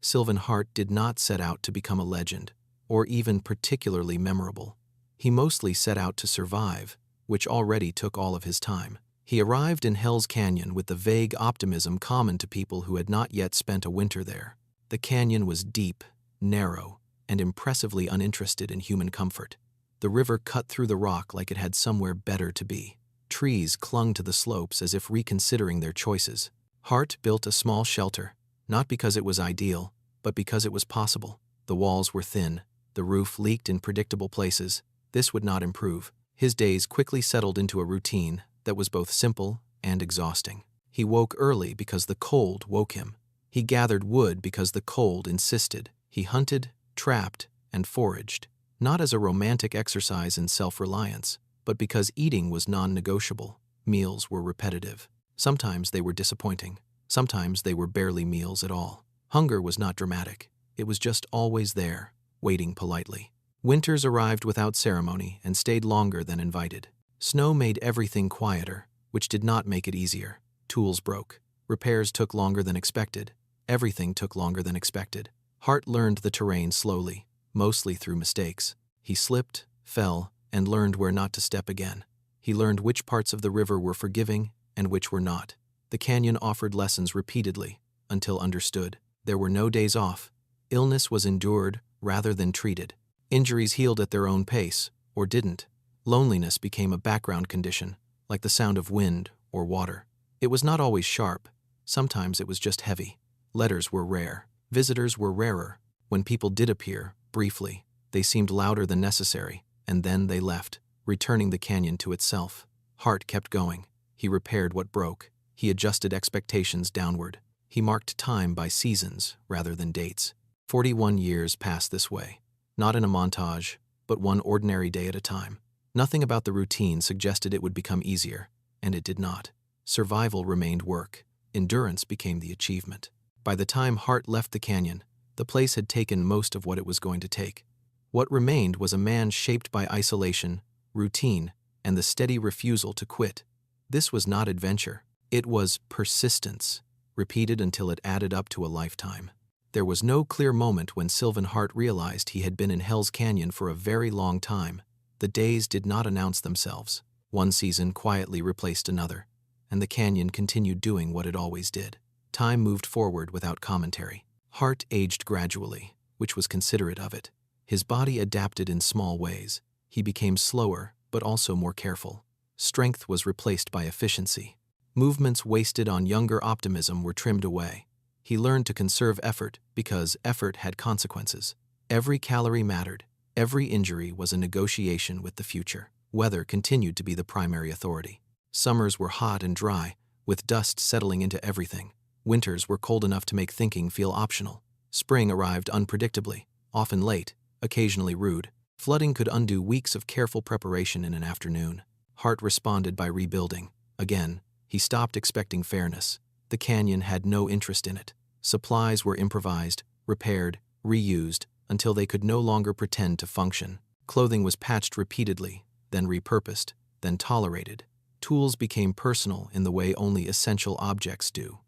Sylvan Hart did not set out to become a legend, or even particularly memorable. He mostly set out to survive, which already took all of his time. He arrived in Hell's Canyon with the vague optimism common to people who had not yet spent a winter there. The canyon was deep, narrow, and impressively uninterested in human comfort. The river cut through the rock like it had somewhere better to be. Trees clung to the slopes as if reconsidering their choices. Hart built a small shelter, not because it was ideal, but because it was possible. The walls were thin, the roof leaked in predictable places. This would not improve. His days quickly settled into a routine that was both simple and exhausting. He woke early because the cold woke him. He gathered wood because the cold insisted. He hunted, trapped, and foraged, not as a romantic exercise in self-reliance, but because eating was non-negotiable. Meals were repetitive. Sometimes they were disappointing. Sometimes they were barely meals at all. Hunger was not dramatic. It was just always there, waiting politely. Winters arrived without ceremony and stayed longer than invited. Snow made everything quieter, which did not make it easier. Tools broke. Repairs took longer than expected. Everything took longer than expected. Hart learned the terrain slowly, mostly through mistakes. He slipped, fell, and learned where not to step again. He learned which parts of the river were forgiving and which were not. The canyon offered lessons repeatedly, until understood. There were no days off. Illness was endured rather than treated. Injuries healed at their own pace, or didn't. Loneliness became a background condition, like the sound of wind or water. It was not always sharp. Sometimes it was just heavy. Letters were rare. Visitors were rarer. When people did appear, briefly, they seemed louder than necessary, and then they left, returning the canyon to itself. Hart kept going. He repaired what broke. He adjusted expectations downward. He marked time by seasons rather than dates. 41 years passed this way, not in a montage, but one ordinary day at a time. Nothing about the routine suggested it would become easier, and it did not. Survival remained work. Endurance became the achievement. By the time Hart left the canyon, the place had taken most of what it was going to take. What remained was a man shaped by isolation, routine, and the steady refusal to quit. This was not adventure. It was persistence, repeated until it added up to a lifetime. There was no clear moment when Sylvan Hart realized he had been in Hell's Canyon for a very long time. The days did not announce themselves. One season quietly replaced another, and the canyon continued doing what it always did. Time moved forward without commentary. Hart aged gradually, which was considerate of it. His body adapted in small ways. He became slower, but also more careful. Strength was replaced by efficiency. Movements wasted on younger optimism were trimmed away. He learned to conserve effort because effort had consequences. Every calorie mattered. Every injury was a negotiation with the future. Weather continued to be the primary authority. Summers were hot and dry, with dust settling into everything. Winters were cold enough to make thinking feel optional. Spring arrived unpredictably, often late, occasionally rude. Flooding could undo weeks of careful preparation in an afternoon. Hart responded by rebuilding. Again, he stopped expecting fairness. The canyon had no interest in it. Supplies were improvised, repaired, reused, until they could no longer pretend to function. Clothing was patched repeatedly, then repurposed, then tolerated. Tools became personal in the way only essential objects do.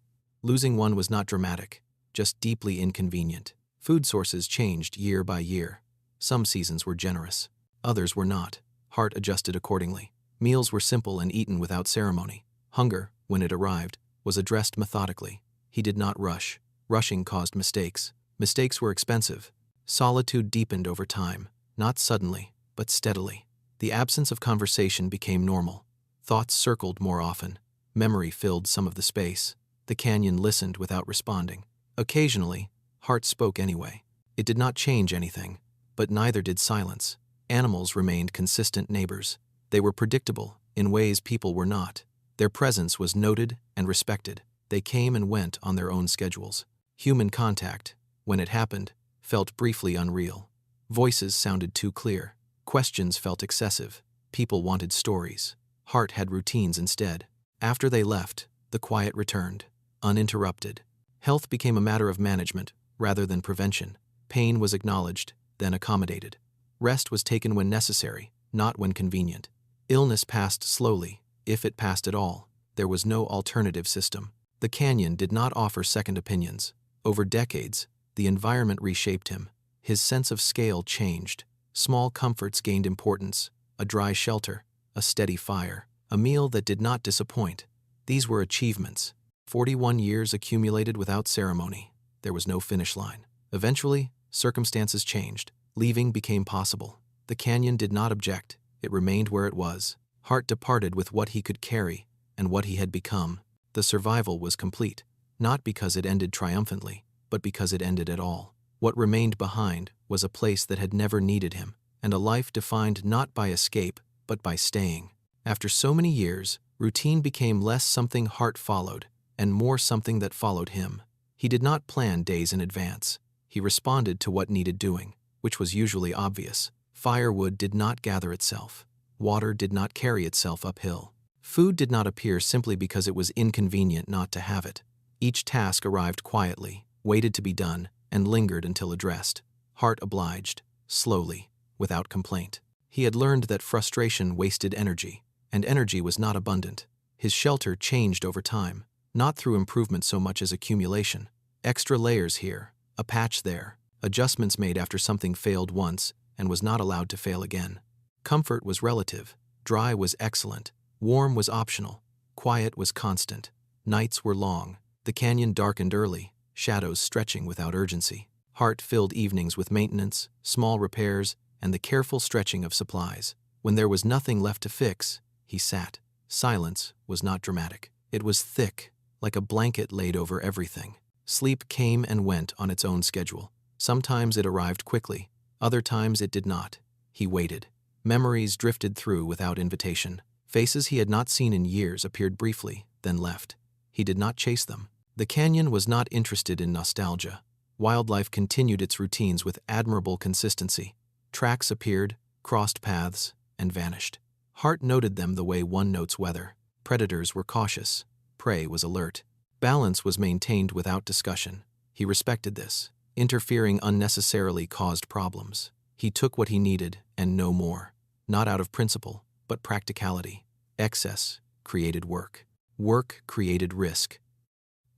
Losing one was not dramatic, just deeply inconvenient. Food sources changed year by year. Some seasons were generous. Others were not. Hart adjusted accordingly. Meals were simple and eaten without ceremony. Hunger, when it arrived, was addressed methodically. He did not rush. Rushing caused mistakes. Mistakes were expensive. Solitude deepened over time, not suddenly, but steadily. The absence of conversation became normal. Thoughts circled more often. Memory filled some of the space. The canyon listened without responding. Occasionally, Hart spoke anyway. It did not change anything, but neither did silence. Animals remained consistent neighbors. They were predictable in ways people were not. Their presence was noted and respected. They came and went on their own schedules. Human contact, when it happened, felt briefly unreal. Voices sounded too clear. Questions felt excessive. People wanted stories. Hart had routines instead. After they left, the quiet returned, uninterrupted. Health became a matter of management rather than prevention. Pain was acknowledged, then accommodated. Rest was taken when necessary, not when convenient. Illness passed slowly, if it passed at all. There was no alternative system. The canyon did not offer second opinions. Over decades, The environment reshaped him. His sense of scale changed. Small comforts gained importance: a dry shelter, a steady fire, a meal that did not disappoint. These were achievements. 41 years accumulated without ceremony. There was no finish line. Eventually, circumstances changed. Leaving became possible. The canyon did not object. It remained where it was. Hart departed with what he could carry and what he had become. The survival was complete, not because it ended triumphantly, but because it ended at all. What remained behind was a place that had never needed him, and a life defined not by escape, but by staying. After so many years, routine became less something Hart followed, and more something that followed him. He did not plan days in advance. He responded to what needed doing, which was usually obvious. Firewood did not gather itself. Water did not carry itself uphill. Food did not appear simply because it was inconvenient not to have it. Each task arrived quietly, waited to be done, and lingered until addressed. Hart obliged, slowly, without complaint. He had learned that frustration wasted energy, and energy was not abundant. His shelter changed over time, not through improvement so much as accumulation. Extra layers here, a patch there, adjustments made after something failed once and was not allowed to fail again. Comfort was relative. Dry was excellent. Warm was optional. Quiet was constant. Nights were long. The canyon darkened early, shadows stretching without urgency. Hart filled evenings with maintenance, small repairs, and the careful stretching of supplies. When there was nothing left to fix, he sat. Silence was not dramatic. It was thick, like a blanket laid over everything. Sleep came and went on its own schedule. Sometimes it arrived quickly, other times it did not. He waited. Memories drifted through without invitation. Faces he had not seen in years appeared briefly, then left. He did not chase them. The canyon was not interested in nostalgia. Wildlife continued its routines with admirable consistency. Tracks appeared, crossed paths, and vanished. Hart noted them the way one notes weather. Predators were cautious. Prey was alert. Balance was maintained without discussion. He respected this. Interfering unnecessarily caused problems. He took what he needed and no more. Not out of principle, but practicality. Excess created work. Work created risk.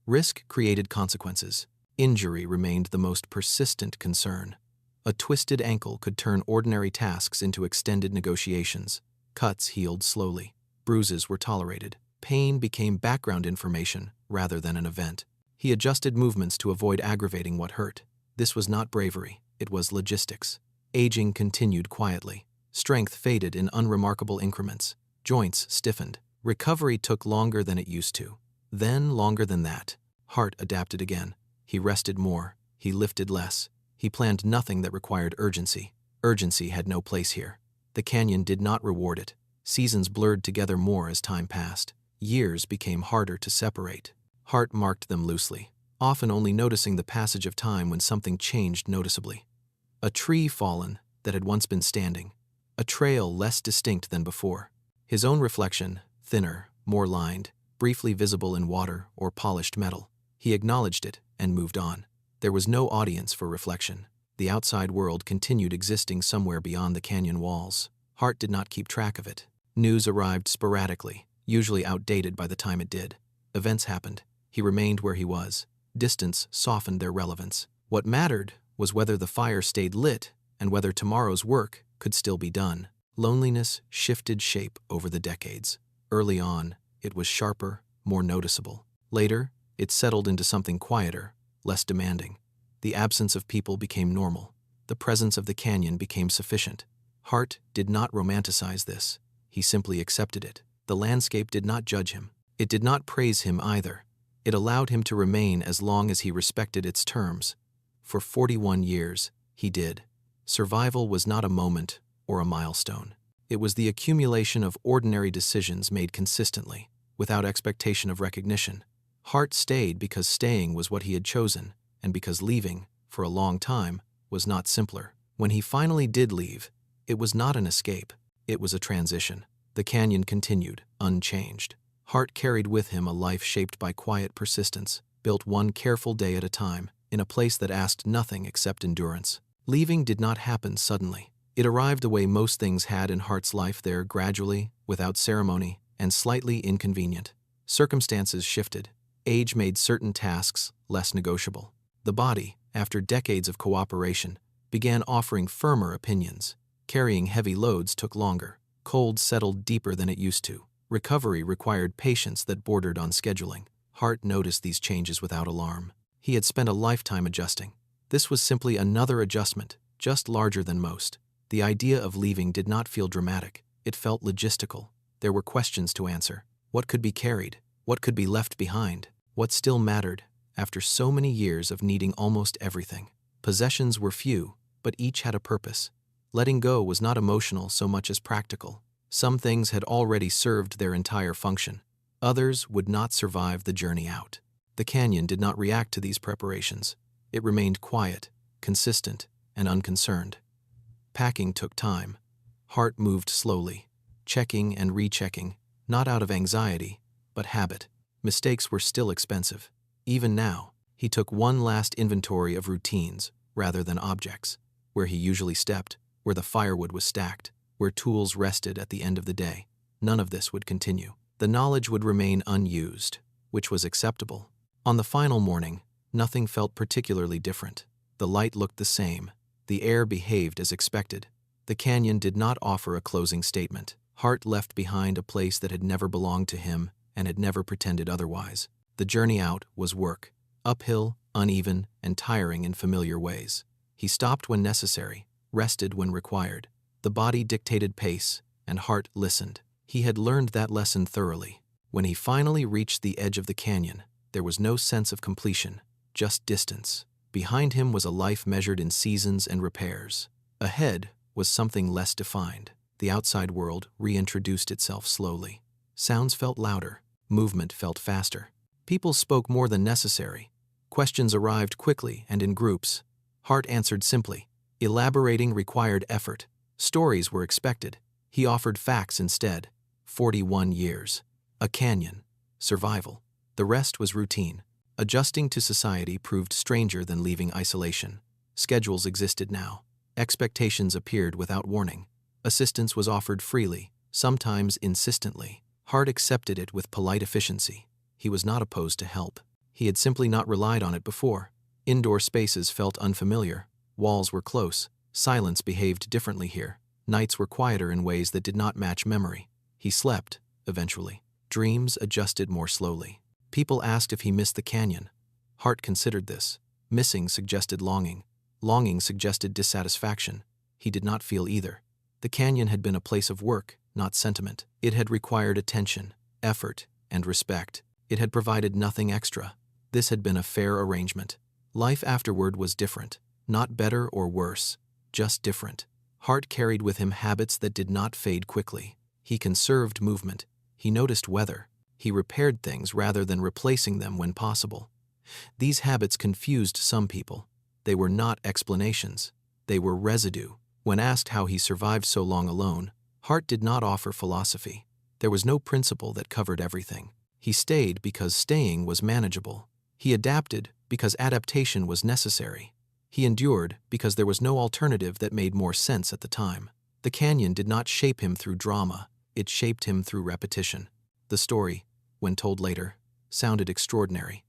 Risk created consequences. Injury remained the most persistent concern. A twisted ankle could turn ordinary tasks into extended negotiations. Cuts healed slowly. Bruises were tolerated. Pain became background information rather than an event. He adjusted movements to avoid aggravating what hurt. This was not bravery, it was logistics. Aging continued quietly. Strength faded in unremarkable increments. Joints stiffened. Recovery took longer than it used to. Then longer than that. Hart adapted again. He rested more. He lifted less. He planned nothing that required urgency. Urgency had no place here. The canyon did not reward it. Seasons blurred together more as time passed. Years became harder to separate. Hart marked them loosely, often only noticing the passage of time when something changed noticeably. A tree fallen that had once been standing. A trail less distinct than before. His own reflection, thinner, more lined, briefly visible in water or polished metal. He acknowledged it and moved on. There was no audience for reflection. The outside world continued existing somewhere beyond the canyon walls. Hart did not keep track of it. News arrived sporadically, usually outdated by the time it did. Events happened. He remained where he was. Distance softened their relevance. What mattered was whether the fire stayed lit and whether tomorrow's work could still be done. Loneliness shifted shape over the decades. Early on, it was sharper, more noticeable. Later, it settled into something quieter, less demanding. The absence of people became normal. The presence of the canyon became sufficient. Hart did not romanticize this. He simply accepted it. The landscape did not judge him. It did not praise him either. It allowed him to remain as long as he respected its terms. For 41 years, he did. Survival was not a moment or a milestone. It was the accumulation of ordinary decisions made consistently, without expectation of recognition. Hart stayed because staying was what he had chosen, and because leaving, for a long time, was not simpler. When he finally did leave, it was not an escape. It was a transition. The canyon continued, unchanged. Hart carried with him a life shaped by quiet persistence, built one careful day at a time, in a place that asked nothing except endurance. Leaving did not happen suddenly. It arrived the way most things had in Hart's life there, gradually, without ceremony, and slightly inconvenient. Circumstances shifted. Age made certain tasks less negotiable. The body, after decades of cooperation, began offering firmer opinions. Carrying heavy loads took longer. Cold settled deeper than it used to. Recovery required patience that bordered on scheduling. Hart noticed these changes without alarm. He had spent a lifetime adjusting. This was simply another adjustment, just larger than most. The idea of leaving did not feel dramatic. It felt logistical. There were questions to answer. What could be carried? What could be left behind? What still mattered, after so many years of needing almost everything? Possessions were few, but each had a purpose. Letting go was not emotional so much as practical. Some things had already served their entire function. Others would not survive the journey out. The canyon did not react to these preparations. It remained quiet, consistent, and unconcerned. Packing took time. Hart moved slowly, checking and rechecking, not out of anxiety, but habit. Mistakes were still expensive. Even now, he took one last inventory of routines rather than objects, where he usually stepped, where the firewood was stacked, where tools rested at the end of the day. None of this would continue. The knowledge would remain unused, which was acceptable. On the final morning, nothing felt particularly different. The light looked the same. The air behaved as expected. The canyon did not offer a closing statement. Hart left behind a place that had never belonged to him and had never pretended otherwise. The journey out was work, uphill, uneven, and tiring in familiar ways. He stopped when necessary, rested when required. The body dictated pace, and Hart listened. He had learned that lesson thoroughly. When he finally reached the edge of the canyon, there was no sense of completion, just distance. Behind him was a life measured in seasons and repairs. Ahead was something less defined. The outside world reintroduced itself slowly. Sounds felt louder. Movement felt faster. People spoke more than necessary. Questions arrived quickly and in groups. Hart answered simply. Elaborating required effort. Stories were expected. He offered facts instead. 41 years. A canyon. Survival. The rest was routine. Adjusting to society proved stranger than leaving isolation. Schedules existed now. Expectations appeared without warning. Assistance was offered freely, sometimes insistently. Hart accepted it with polite efficiency. He was not opposed to help. He had simply not relied on it before. Indoor spaces felt unfamiliar. Walls were close. Silence behaved differently here. Nights were quieter in ways that did not match memory. He slept, eventually. Dreams adjusted more slowly. People asked if he missed the canyon. Hart considered this. Missing suggested longing. Longing suggested dissatisfaction. He did not feel either. The canyon had been a place of work, not sentiment. It had required attention, effort, and respect. It had provided nothing extra. This had been a fair arrangement. Life afterward was different. Not better or worse, just different. Hart carried with him habits that did not fade quickly. He conserved movement. He noticed weather. He repaired things rather than replacing them when possible. These habits confused some people. They were not explanations. They were residue. When asked how he survived so long alone, Hart did not offer philosophy. There was no principle that covered everything. He stayed because staying was manageable. He adapted because adaptation was necessary. He endured because there was no alternative that made more sense at the time. The canyon did not shape him through drama. It shaped him through repetition. The story, when told later, sounded extraordinary.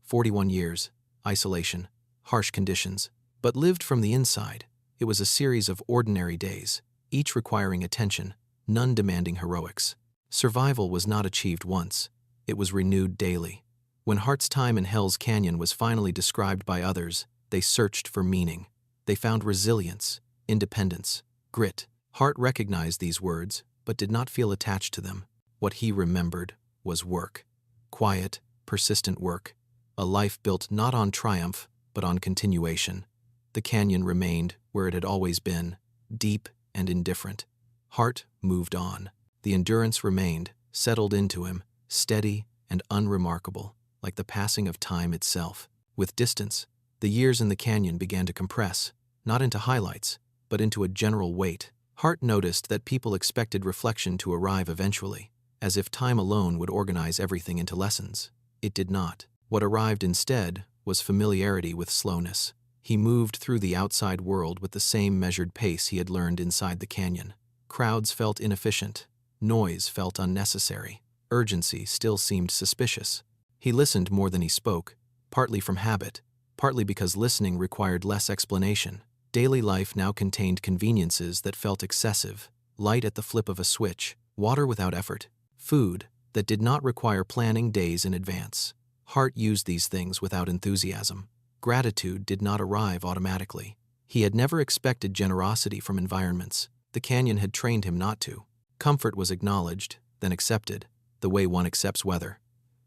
41 years, isolation, harsh conditions, but lived from the inside. It was a series of ordinary days, each requiring attention, none demanding heroics. Survival was not achieved once. It was renewed daily. When Hart's time in Hell's Canyon was finally described by others, they searched for meaning. They found resilience, independence, grit. Hart recognized these words, but did not feel attached to them. What he remembered was work. Quiet, persistent work. A life built not on triumph, but on continuation. The canyon remained where it had always been, deep and indifferent. Hart moved on. The endurance remained, settled into him, steady and unremarkable, like the passing of time itself. With distance, the years in the canyon began to compress, not into highlights, but into a general weight. Hart noticed that people expected reflection to arrive eventually, as if time alone would organize everything into lessons. It did not. What arrived instead was familiarity with slowness. He moved through the outside world with the same measured pace he had learned inside the canyon. Crowds felt inefficient. Noise felt unnecessary. Urgency still seemed suspicious. He listened more than he spoke, partly from habit, partly because listening required less explanation. Daily life now contained conveniences that felt excessive: light at the flip of a switch, water without effort, food that did not require planning days in advance. Hart used these things without enthusiasm. Gratitude did not arrive automatically. He had never expected generosity from environments. The canyon had trained him not to. Comfort was acknowledged, then accepted, the way one accepts weather.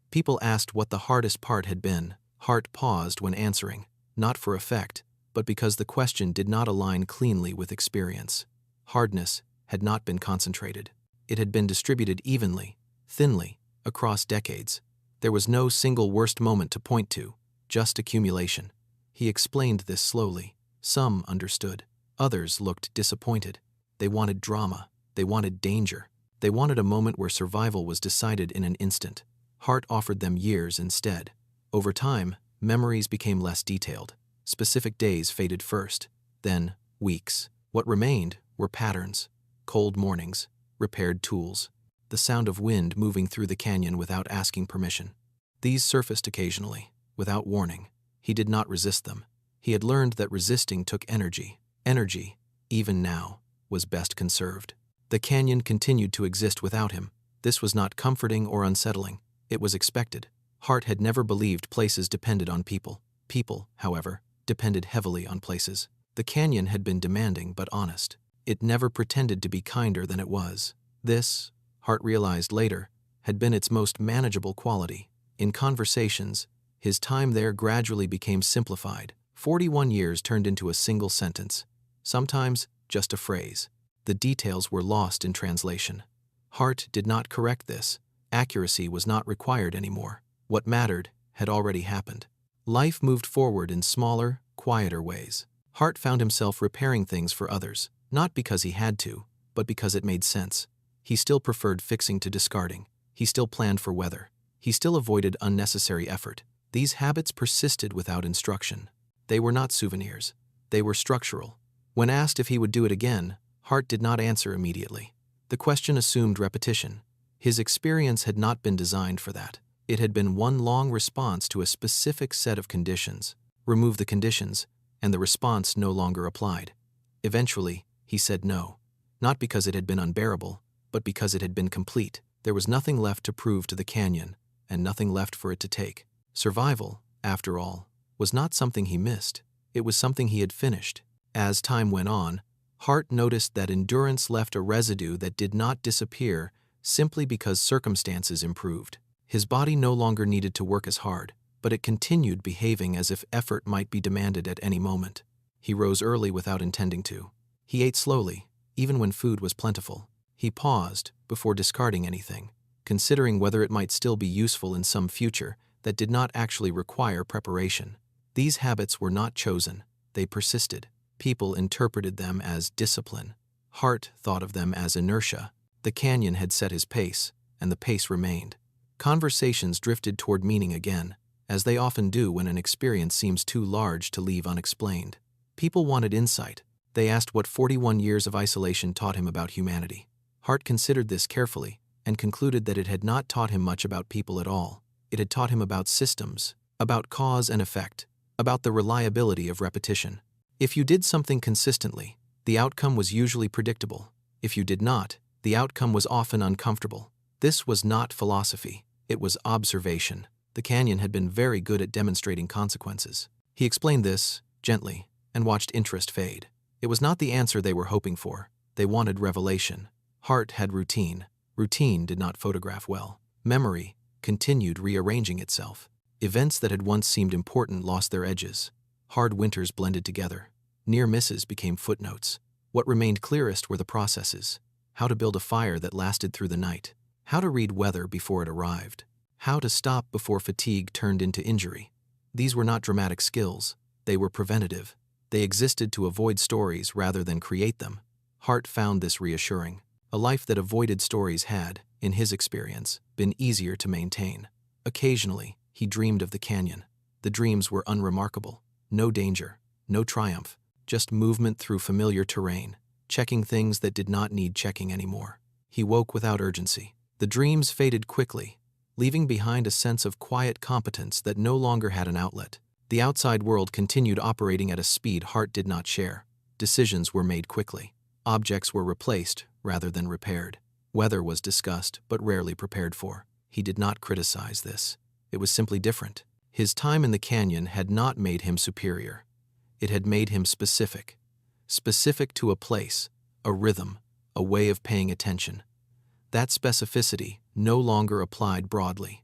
People asked what the hardest part had been. Hart paused when answering, not for effect, but because the question did not align cleanly with experience. Hardness had not been concentrated. It had been distributed evenly, thinly, across decades. There was no single worst moment to point to, just accumulation. He explained this slowly. Some understood. Others looked disappointed. They wanted drama. They wanted danger. They wanted a moment where survival was decided in an instant. Hart offered them years instead. Over time, memories became less detailed. Specific days faded first, then weeks. What remained were patterns: cold mornings, repaired tools, the sound of wind moving through the canyon without asking permission. These surfaced occasionally, without warning. He did not resist them. He had learned that resisting took energy. Energy, even now, was best conserved. The canyon continued to exist without him. This was not comforting or unsettling. It was expected. Hart had never believed places depended on people. People, however, depended heavily on places. The canyon had been demanding but honest. It never pretended to be kinder than it was. This, Hart realized later, had been its most manageable quality. In conversations, his time there gradually became simplified. 41 years turned into a single sentence, sometimes just a phrase. The details were lost in translation. Hart did not correct this. Accuracy was not required anymore. What mattered had already happened. Life moved forward in smaller, quieter ways. Hart found himself repairing things for others, not because he had to, but because it made sense. He still preferred fixing to discarding. He still planned for weather. He still avoided unnecessary effort. These habits persisted without instruction. They were not souvenirs. They were structural. When asked if he would do it again, Hart did not answer immediately. The question assumed repetition. His experience had not been designed for that. It had been one long response to a specific set of conditions. Remove the conditions, and the response no longer applied. Eventually, he said no. Not because it had been unbearable, but because it had been complete. There was nothing left to prove to the canyon, and nothing left for it to take. Survival, after all, was not something he missed. It was something he had finished. As time went on, Hart noticed that endurance left a residue that did not disappear simply because circumstances improved. His body no longer needed to work as hard, but it continued behaving as if effort might be demanded at any moment. He rose early without intending to. He ate slowly, even when food was plentiful. He paused before discarding anything, considering whether it might still be useful in some future that did not actually require preparation. These habits were not chosen. They persisted. People interpreted them as discipline. Hart thought of them as inertia. The canyon had set his pace, and the pace remained. Conversations drifted toward meaning again, as they often do when an experience seems too large to leave unexplained. People wanted insight. They asked what 41 years of isolation taught him about humanity. Hart considered this carefully and concluded that it had not taught him much about people at all. It had taught him about systems, about cause and effect, about the reliability of repetition. If you did something consistently, the outcome was usually predictable. If you did not, the outcome was often uncomfortable. This was not philosophy. It was observation. The canyon had been very good at demonstrating consequences. He explained this, gently, and watched interest fade. It was not the answer they were hoping for. They wanted revelation. Hart had routine. Routine did not photograph well. Memory continued rearranging itself. Events that had once seemed important lost their edges. Hard winters blended together. Near misses became footnotes. What remained clearest were the processes. How to build a fire that lasted through the night. How to read weather before it arrived. How to stop before fatigue turned into injury. These were not dramatic skills. They were preventative. They existed to avoid stories rather than create them. Hart found this reassuring. A life that avoided stories had, in his experience, been easier to maintain. Occasionally, he dreamed of the canyon. The dreams were unremarkable. No danger, no triumph, just movement through familiar terrain, checking things that did not need checking anymore. He woke without urgency. The dreams faded quickly, leaving behind a sense of quiet competence that no longer had an outlet. The outside world continued operating at a speed Hart did not share. Decisions were made quickly. Objects were replaced rather than repaired. Weather was discussed but rarely prepared for. He did not criticize this. It was simply different. His time in the canyon had not made him superior. It had made him specific. Specific to a place, a rhythm, a way of paying attention. That specificity no longer applied broadly.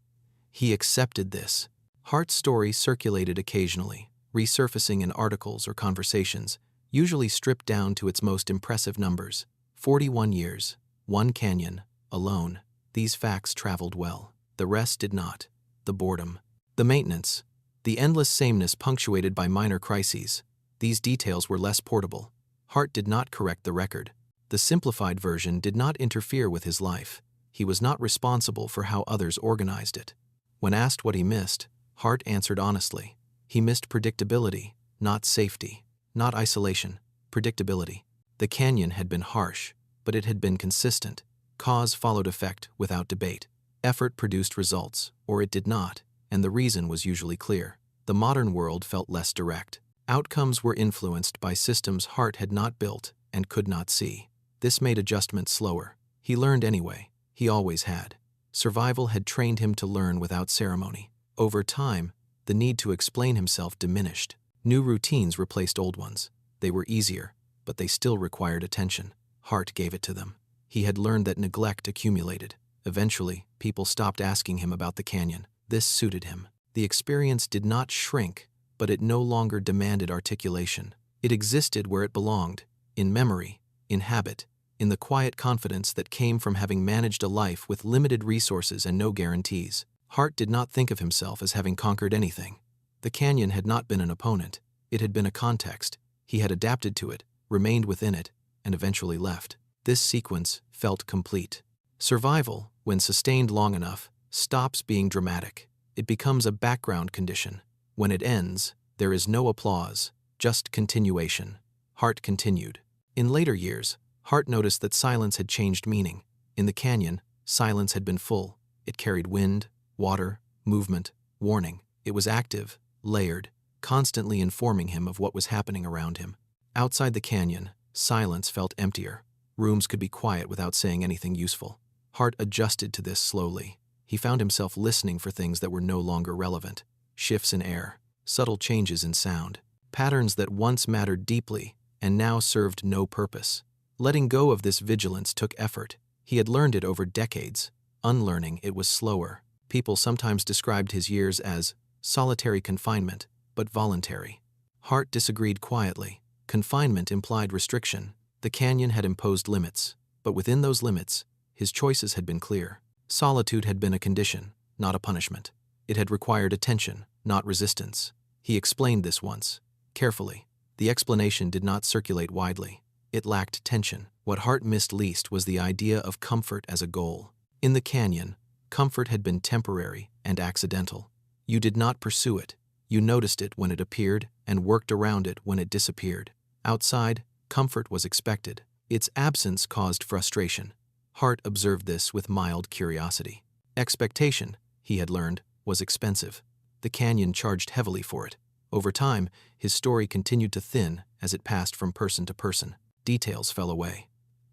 He accepted this. Hart's story circulated occasionally, resurfacing in articles or conversations, usually stripped down to its most impressive numbers. 41 years, one canyon, alone. These facts traveled well. The rest did not. The boredom, the maintenance, the endless sameness punctuated by minor crises. These details were less portable. Hart did not correct the record. The simplified version did not interfere with his life. He was not responsible for how others organized it. When asked what he missed, Hart answered honestly. He missed predictability, not safety, not isolation, predictability. The canyon had been harsh, but it had been consistent. Cause followed effect without debate. Effort produced results, or it did not, and the reason was usually clear. The modern world felt less direct. Outcomes were influenced by systems Hart had not built and could not see. This made adjustment slower. He learned anyway. He always had. Survival had trained him to learn without ceremony. Over time, the need to explain himself diminished. New routines replaced old ones. They were easier, but they still required attention. Hart gave it to them. He had learned that neglect accumulated. Eventually, people stopped asking him about the canyon. This suited him. The experience did not shrink, but it no longer demanded articulation. It existed where it belonged, in memory, in habit, in the quiet confidence that came from having managed a life with limited resources and no guarantees. Hart did not think of himself as having conquered anything. The canyon had not been an opponent. It had been a context. He had adapted to it, remained within it, and eventually left. This sequence felt complete. Survival, when sustained long enough, stops being dramatic. It becomes a background condition. When it ends, there is no applause, just continuation. Hart continued. In later years, Hart noticed that silence had changed meaning. In the canyon, silence had been full. It carried wind, water, movement, warning. It was active, layered, constantly informing him of what was happening around him. Outside the canyon, silence felt emptier. Rooms could be quiet without saying anything useful. Hart adjusted to this slowly. He found himself listening for things that were no longer relevant. Shifts in air, subtle changes in sound, patterns that once mattered deeply and now served no purpose. Letting go of this vigilance took effort. He had learned it over decades. Unlearning it was slower. People sometimes described his years as solitary confinement, but voluntary. Hart disagreed quietly. Confinement implied restriction. The canyon had imposed limits, but within those limits, his choices had been clear. Solitude had been a condition, not a punishment. It had required attention, not resistance. He explained this once, carefully. The explanation did not circulate widely. It lacked tension. What Hart missed least was the idea of comfort as a goal. In the canyon, comfort had been temporary and accidental. You did not pursue it. You noticed it when it appeared and worked around it when it disappeared. Outside, comfort was expected. Its absence caused frustration. Hart observed this with mild curiosity. Expectation, he had learned, was expensive. The canyon charged heavily for it. Over time, his story continued to thin as it passed from person to person. Details fell away.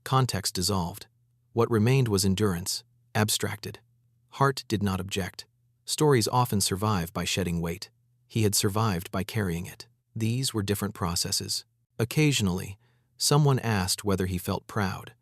Context dissolved. What remained was endurance, abstracted. Hart did not object. Stories often survive by shedding weight. He had survived by carrying it. These were different processes. Occasionally, someone asked whether he felt proud.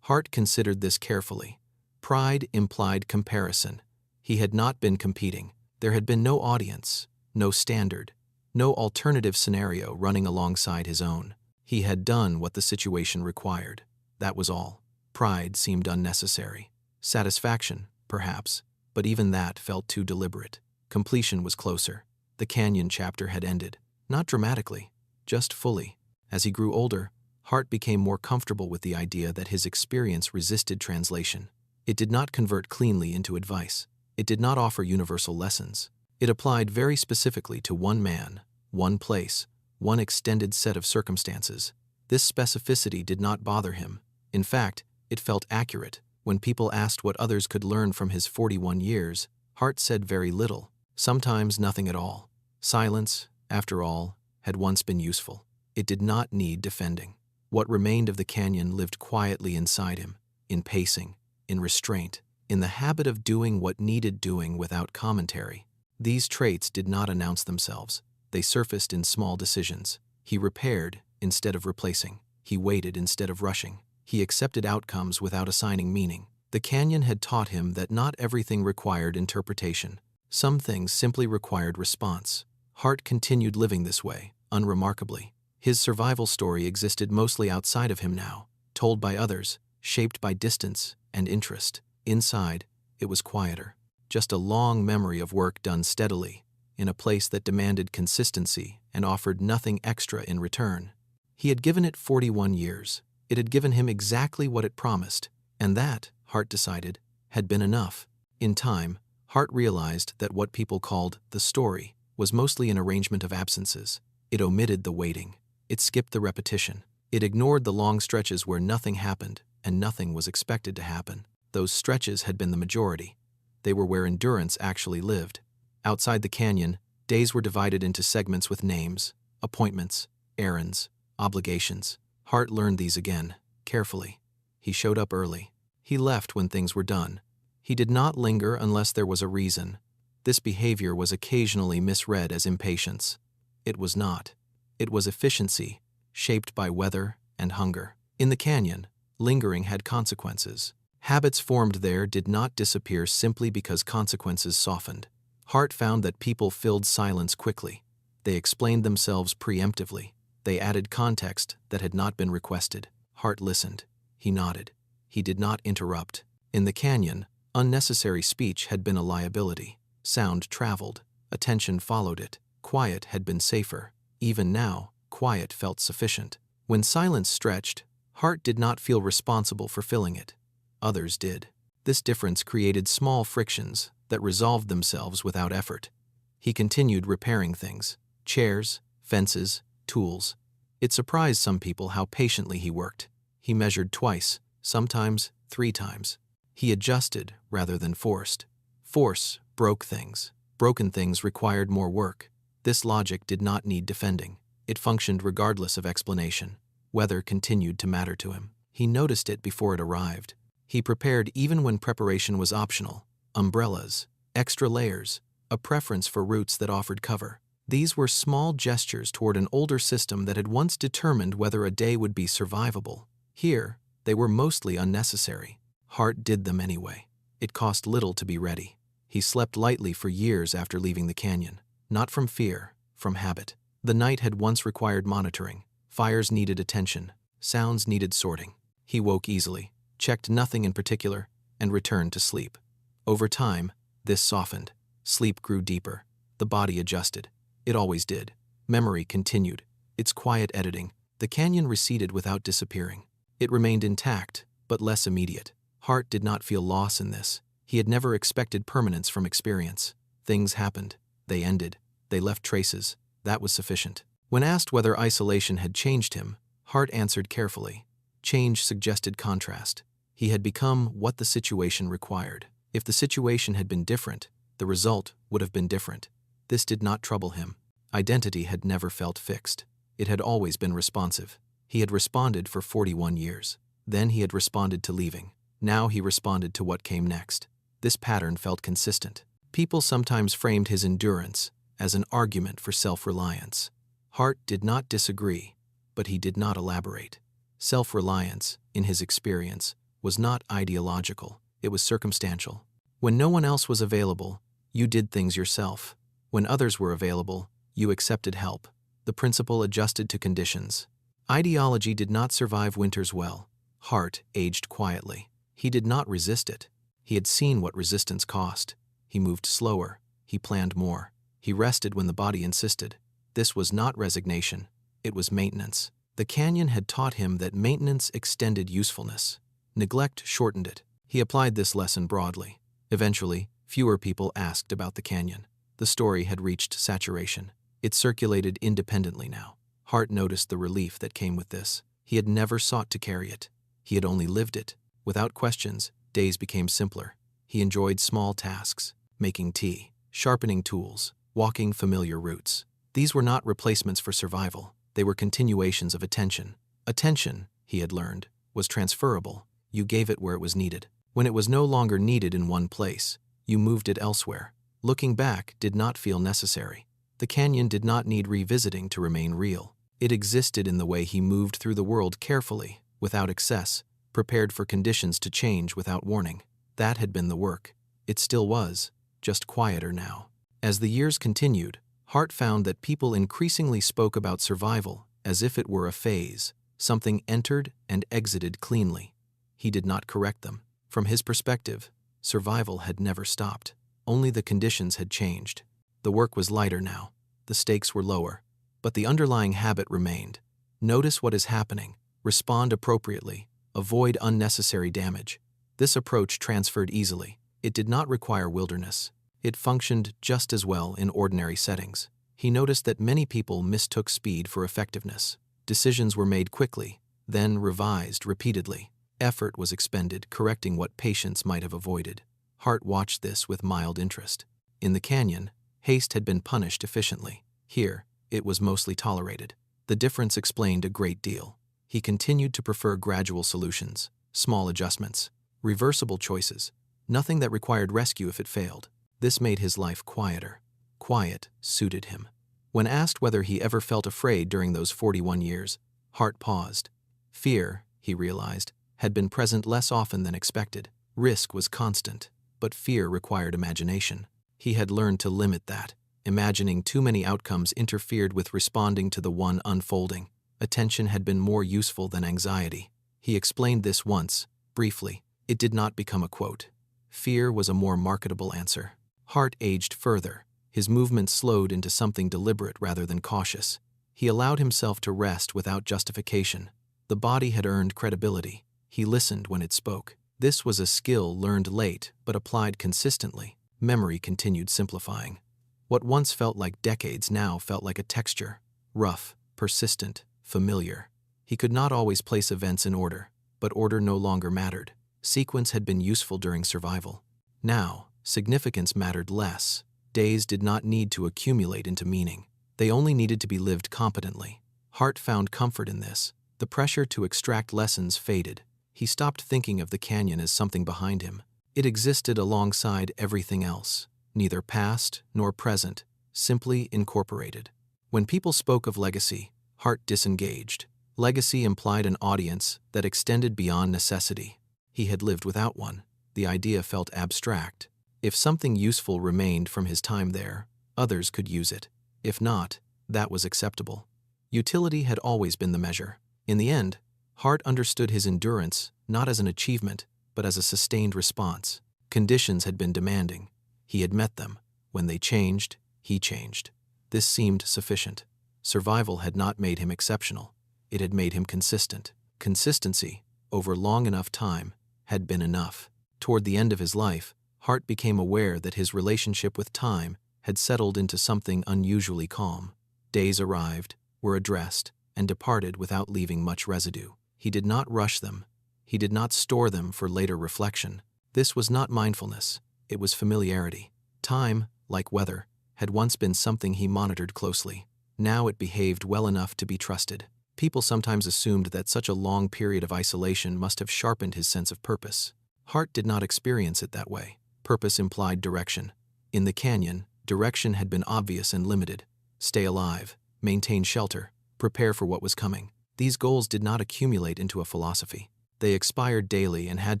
Hart considered this carefully. Pride implied comparison. He had not been competing. There had been no audience, no standard, no alternative scenario running alongside his own. He had done what the situation required. That was all. Pride seemed unnecessary. Satisfaction, perhaps, but even that felt too deliberate. Completion was closer. The canyon chapter had ended. Not dramatically, just fully. As he grew older, Hart became more comfortable with the idea that his experience resisted translation. It did not convert cleanly into advice. It did not offer universal lessons. It applied very specifically to one man, one place, one extended set of circumstances. This specificity did not bother him. In fact, it felt accurate. When people asked what others could learn from his 41 years, Hart said very little, sometimes nothing at all. Silence, after all, had once been useful. It did not need defending. What remained of the canyon lived quietly inside him, in pacing, in restraint, in the habit of doing what needed doing without commentary. These traits did not announce themselves. They surfaced in small decisions. He repaired instead of replacing. He waited instead of rushing. He accepted outcomes without assigning meaning. The canyon had taught him that not everything required interpretation. Some things simply required response. Hart continued living this way, unremarkably. His survival story existed mostly outside of him now, told by others, shaped by distance and interest. Inside, it was quieter. Just a long memory of work done steadily, in a place that demanded consistency and offered nothing extra in return. He had given it 41 years. It had given him exactly what it promised, and that, Hart decided, had been enough. In time, Hart realized that what people called the story was mostly an arrangement of absences. It omitted the waiting. It skipped the repetition. It ignored the long stretches where nothing happened and nothing was expected to happen. Those stretches had been the majority. They were where endurance actually lived. Outside the canyon, days were divided into segments with names, appointments, errands, obligations. Hart learned these again, carefully. He showed up early. He left when things were done. He did not linger unless there was a reason. This behavior was occasionally misread as impatience. It was not. It was efficiency, shaped by weather and hunger. In the canyon, lingering had consequences. Habits formed there did not disappear simply because consequences softened. Hart found that people filled silence quickly. They explained themselves preemptively. They added context that had not been requested. Hart listened. He nodded. He did not interrupt. In the canyon, unnecessary speech had been a liability. Sound traveled. Attention followed it. Quiet had been safer. Even now, quiet felt sufficient. When silence stretched, Hart did not feel responsible for filling it. Others did. This difference created small frictions that resolved themselves without effort. He continued repairing things: chairs, fences, tools. It surprised some people how patiently he worked. He measured twice, sometimes 3 times. He adjusted rather than forced. Force broke things. Broken things required more work. This logic did not need defending. It functioned regardless of explanation. Weather continued to matter to him. He noticed it before it arrived. He prepared even when preparation was optional. Umbrellas, extra layers, a preference for routes that offered cover. These were small gestures toward an older system that had once determined whether a day would be survivable. Here, they were mostly unnecessary. Hart did them anyway. It cost little to be ready. He slept lightly for years after leaving the canyon. Not from fear, from habit. The night had once required monitoring. Fires needed attention. Sounds needed sorting. He woke easily, checked nothing in particular, and returned to sleep. Over time, this softened. Sleep grew deeper. The body adjusted. It always did. Memory continued. Its quiet editing. The canyon receded without disappearing. It remained intact, but less immediate. Hart did not feel loss in this. He had never expected permanence from experience. Things happened. They ended. They left traces. That was sufficient. When asked whether isolation had changed him, Hart answered carefully. Change suggested contrast. He had become what the situation required. If the situation had been different, the result would have been different. This did not trouble him. Identity had never felt fixed. It had always been responsive. He had responded for 41 years. Then he had responded to leaving. Now he responded to what came next. This pattern felt consistent. People sometimes framed his endurance as an argument for self-reliance. Hart did not disagree, but he did not elaborate. Self-reliance, in his experience, was not ideological. It was circumstantial. When no one else was available, you did things yourself. When others were available, you accepted help. The principle adjusted to conditions. Ideology did not survive winters well. Hart aged quietly. He did not resist it. He had seen what resistance cost. He moved slower. He planned more. He rested when the body insisted. This was not resignation. It was maintenance. The canyon had taught him that maintenance extended usefulness. Neglect shortened it. He applied this lesson broadly. Eventually, fewer people asked about the canyon. The story had reached saturation. It circulated independently now. Hart noticed the relief that came with this. He had never sought to carry it. He had only lived it. Without questions, days became simpler. He enjoyed small tasks, making tea, sharpening tools, walking familiar routes. These were not replacements for survival. They were continuations of attention. Attention, he had learned, was transferable. You gave it where it was needed. When it was no longer needed in one place, you moved it elsewhere. Looking back did not feel necessary. The canyon did not need revisiting to remain real. It existed in the way he moved through the world carefully, without excess, prepared for conditions to change without warning. That had been the work. It still was, just quieter now. As the years continued, Hart found that people increasingly spoke about survival as if it were a phase, something entered and exited cleanly. He did not correct them. From his perspective, survival had never stopped. Only the conditions had changed. The work was lighter now. The stakes were lower. But the underlying habit remained. Notice what is happening. Respond appropriately. Avoid unnecessary damage. This approach transferred easily. It did not require wilderness. It functioned just as well in ordinary settings. He noticed that many people mistook speed for effectiveness. Decisions were made quickly, then revised repeatedly. Effort was expended correcting what patience might have avoided. Hart watched this with mild interest. In the canyon, haste had been punished efficiently. Here, it was mostly tolerated. The difference explained a great deal. He continued to prefer gradual solutions, small adjustments, reversible choices, nothing that required rescue if it failed. This made his life quieter. Quiet suited him. When asked whether he ever felt afraid during those 41 years, Hart paused. Fear, he realized, had been present less often than expected. Risk was constant, but fear required imagination. He had learned to limit that. Imagining too many outcomes interfered with responding to the one unfolding. Attention had been more useful than anxiety. He explained this once, briefly. It did not become a quote. Fear was a more marketable answer. Hart aged further. His movements slowed into something deliberate rather than cautious. He allowed himself to rest without justification. The body had earned credibility. He listened when it spoke. This was a skill learned late but applied consistently. Memory continued simplifying. What once felt like decades now felt like a texture. Rough, persistent, familiar. He could not always place events in order, but order no longer mattered. Sequence had been useful during survival. Now, significance mattered less. Days did not need to accumulate into meaning. They only needed to be lived competently. Hart found comfort in this. The pressure to extract lessons faded. He stopped thinking of the canyon as something behind him. It existed alongside everything else, neither past nor present, simply incorporated. When people spoke of legacy, Hart disengaged. Legacy implied an audience that extended beyond necessity. He had lived without one. The idea felt abstract. If something useful remained from his time there, others could use it. If not, that was acceptable. Utility had always been the measure. In the end, Hart understood his endurance not as an achievement, but as a sustained response. Conditions had been demanding. He had met them. When they changed, he changed. This seemed sufficient. Survival had not made him exceptional. It had made him consistent. Consistency, over long enough time, had been enough. Toward the end of his life, Hart became aware that his relationship with time had settled into something unusually calm. Days arrived, were addressed, and departed without leaving much residue. He did not rush them. He did not store them for later reflection. This was not mindfulness. It was familiarity. Time, like weather, had once been something he monitored closely. Now it behaved well enough to be trusted. People sometimes assumed that such a long period of isolation must have sharpened his sense of purpose. Hart did not experience it that way. Purpose implied direction. In the canyon, direction had been obvious and limited. Stay alive, maintain shelter, prepare for what was coming. These goals did not accumulate into a philosophy. They expired daily and had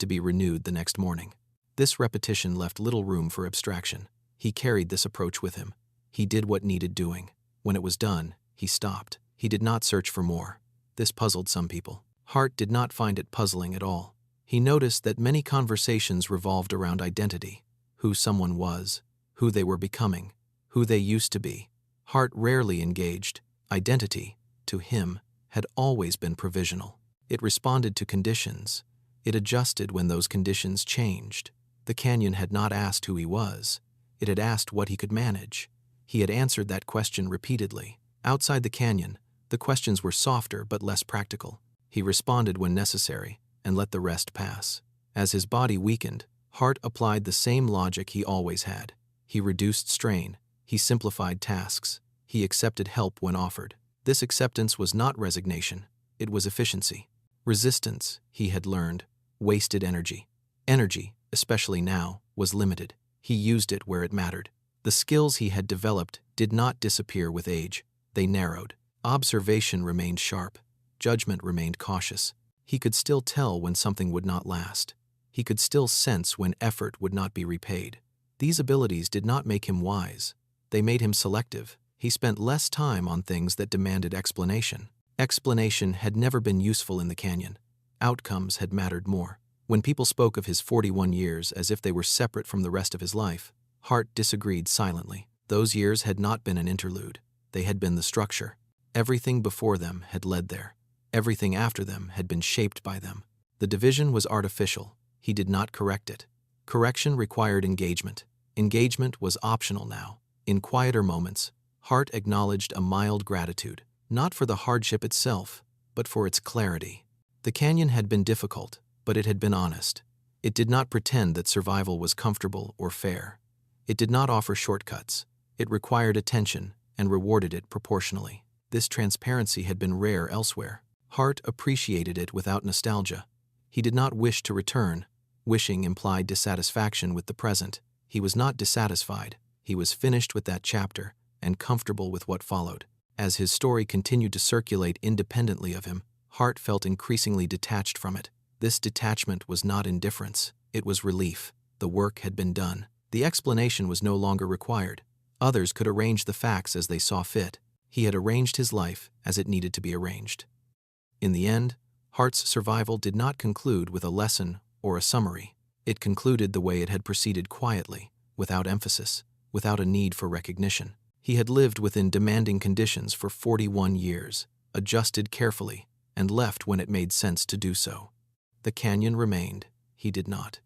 to be renewed the next morning. This repetition left little room for abstraction. He carried this approach with him. He did what needed doing. When it was done, he stopped. He did not search for more. This puzzled some people. Hart did not find it puzzling at all. He noticed that many conversations revolved around identity, who someone was, who they were becoming, who they used to be. Hart rarely engaged. Identity, to him, had always been provisional. It responded to conditions. It adjusted when those conditions changed. The canyon had not asked who he was. It had asked what he could manage. He had answered that question repeatedly. Outside the canyon, the questions were softer but less practical. He responded when necessary and let the rest pass. As his body weakened, Hart applied the same logic he always had. He reduced strain. He simplified tasks. He accepted help when offered. This acceptance was not resignation, it was efficiency. Resistance, he had learned, wasted energy. Energy, especially now, was limited. He used it where it mattered. The skills he had developed did not disappear with age. They narrowed. Observation remained sharp. Judgment remained cautious. He could still tell when something would not last. He could still sense when effort would not be repaid. These abilities did not make him wise. They made him selective. He spent less time on things that demanded explanation. Explanation had never been useful in the canyon. Outcomes had mattered more. When people spoke of his 41 years as if they were separate from the rest of his life, Hart disagreed silently. Those years had not been an interlude. They had been the structure. Everything before them had led there. Everything after them had been shaped by them. The division was artificial. He did not correct it. Correction required engagement. Engagement was optional now. In quieter moments, Hart acknowledged a mild gratitude, not for the hardship itself, but for its clarity. The canyon had been difficult, but it had been honest. It did not pretend that survival was comfortable or fair. It did not offer shortcuts. It required attention and rewarded it proportionally. This transparency had been rare elsewhere. Hart appreciated it without nostalgia. He did not wish to return. Wishing implied dissatisfaction with the present. He was not dissatisfied. He was finished with that chapter and comfortable with what followed. As his story continued to circulate independently of him, Hart felt increasingly detached from it. This detachment was not indifference. It was relief. The work had been done. The explanation was no longer required. Others could arrange the facts as they saw fit. He had arranged his life as it needed to be arranged. In the end, Hart's survival did not conclude with a lesson or a summary. It concluded the way it had proceeded, quietly, without emphasis, without a need for recognition. He had lived within demanding conditions for 41 years, adjusted carefully, and left when it made sense to do so. The canyon remained. He did not.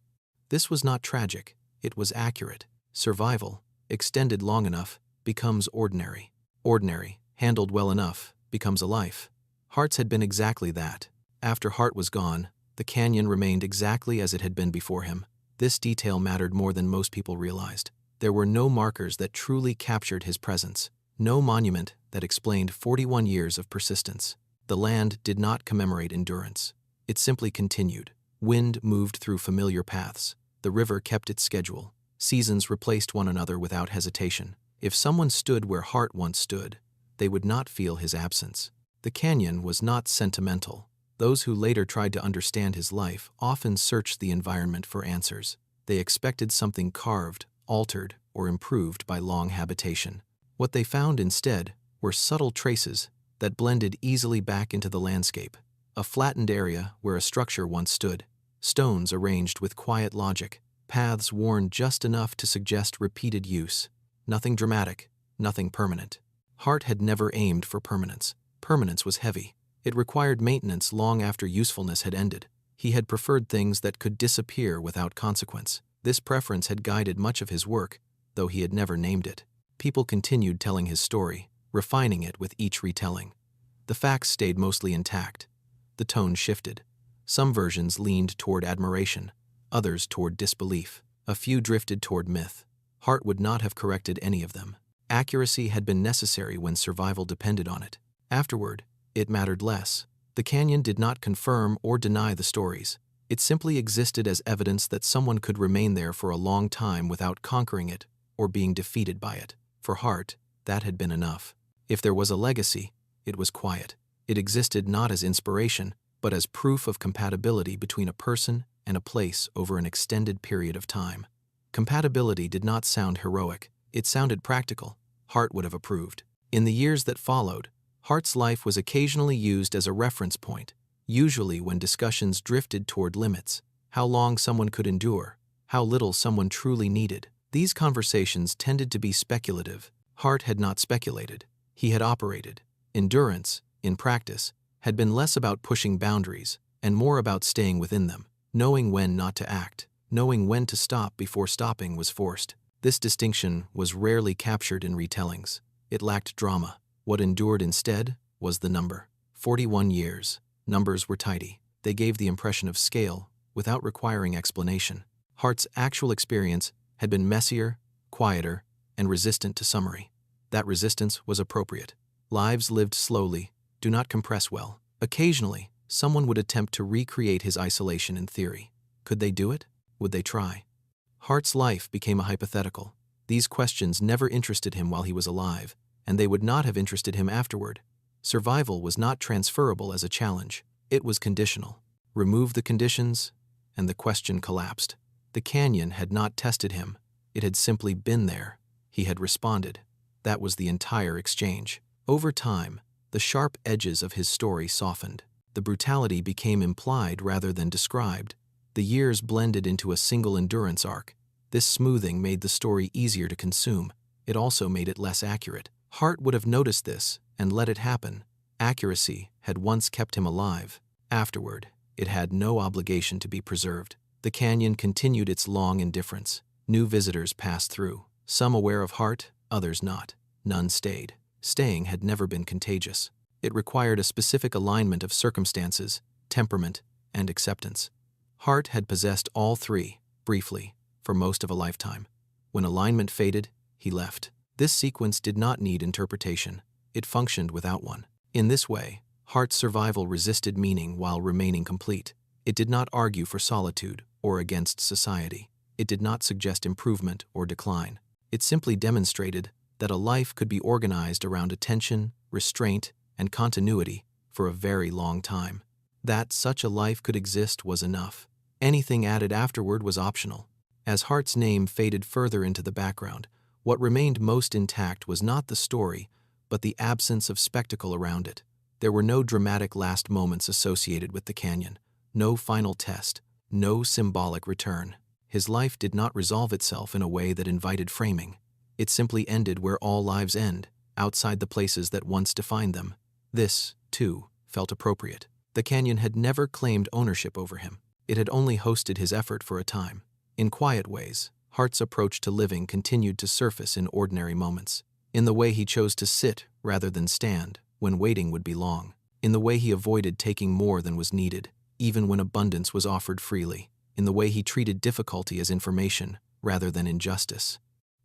This was not tragic. It was accurate. Survival, extended long enough, becomes ordinary. Ordinary, handled well enough, becomes a life. Hart's had been exactly that. After Hart was gone, the canyon remained exactly as it had been before him. This detail mattered more than most people realized. There were no markers that truly captured his presence, no monument that explained 41 years of persistence. The land did not commemorate endurance. It simply continued. Wind moved through familiar paths. The river kept its schedule. Seasons replaced one another without hesitation. If someone stood where Hart once stood, they would not feel his absence. The canyon was not sentimental. Those who later tried to understand his life often searched the environment for answers. They expected something carved, altered, or improved by long habitation. What they found instead were subtle traces that blended easily back into the landscape. A flattened area where a structure once stood. Stones arranged with quiet logic. Paths worn just enough to suggest repeated use. Nothing dramatic, nothing permanent. Hart had never aimed for permanence. Permanence was heavy. It required maintenance long after usefulness had ended. He had preferred things that could disappear without consequence. This preference had guided much of his work, though he had never named it. People continued telling his story, refining it with each retelling. The facts stayed mostly intact. The tone shifted. Some versions leaned toward admiration, others toward disbelief. A few drifted toward myth. Hart would not have corrected any of them. Accuracy had been necessary when survival depended on it. Afterward, it mattered less. The canyon did not confirm or deny the stories. It simply existed as evidence that someone could remain there for a long time without conquering it or being defeated by it. For Hart, that had been enough. If there was a legacy, it was quiet. It existed not as inspiration, but as proof of compatibility between a person and a place over an extended period of time. Compatibility did not sound heroic. It sounded practical. Hart would have approved. In the years that followed, Hart's life was occasionally used as a reference point, usually when discussions drifted toward limits, how long someone could endure, how little someone truly needed. These conversations tended to be speculative. Hart had not speculated. He had operated. Endurance, in practice, had been less about pushing boundaries and more about staying within them, knowing when not to act, knowing when to stop before stopping was forced. This distinction was rarely captured in retellings. It lacked drama. What endured instead was the number. 41 years. Numbers were tidy. They gave the impression of scale without requiring explanation. Hart's actual experience had been messier, quieter, and resistant to summary. That resistance was appropriate. Lives lived slowly do not compress well. Occasionally, someone would attempt to recreate his isolation in theory. Could they do it? Would they try? Hart's life became a hypothetical. These questions never interested him while he was alive, and they would not have interested him afterward. Survival was not transferable as a challenge. It was conditional. Remove the conditions, and the question collapsed. The canyon had not tested him. It had simply been there. He had responded. That was the entire exchange. Over time, the sharp edges of his story softened. The brutality became implied rather than described. The years blended into a single endurance arc. This smoothing made the story easier to consume. It also made it less accurate. Hart would have noticed this and let it happen. Accuracy had once kept him alive. Afterward, it had no obligation to be preserved. The canyon continued its long indifference. New visitors passed through, some aware of Hart, others not. None stayed. Staying had never been contagious. It required a specific alignment of circumstances, temperament, and acceptance. Hart had possessed all three, briefly, for most of a lifetime. When alignment faded, he left. This sequence did not need interpretation. It functioned without one. In this way, Hart's survival resisted meaning while remaining complete. It did not argue for solitude or against society. It did not suggest improvement or decline. It simply demonstrated that a life could be organized around attention, restraint, and continuity for a very long time. That such a life could exist was enough. Anything added afterward was optional. As Hart's name faded further into the background, what remained most intact was not the story, but the absence of spectacle around it. There were no dramatic last moments associated with the canyon, no final test, no symbolic return. His life did not resolve itself in a way that invited framing. It simply ended where all lives end, outside the places that once defined them. This, too, felt appropriate. The canyon had never claimed ownership over him. It had only hosted his effort for a time. In quiet ways, Hart's approach to living continued to surface in ordinary moments. In the way he chose to sit rather than stand when waiting would be long. In the way he avoided taking more than was needed, even when abundance was offered freely. In the way he treated difficulty as information rather than injustice.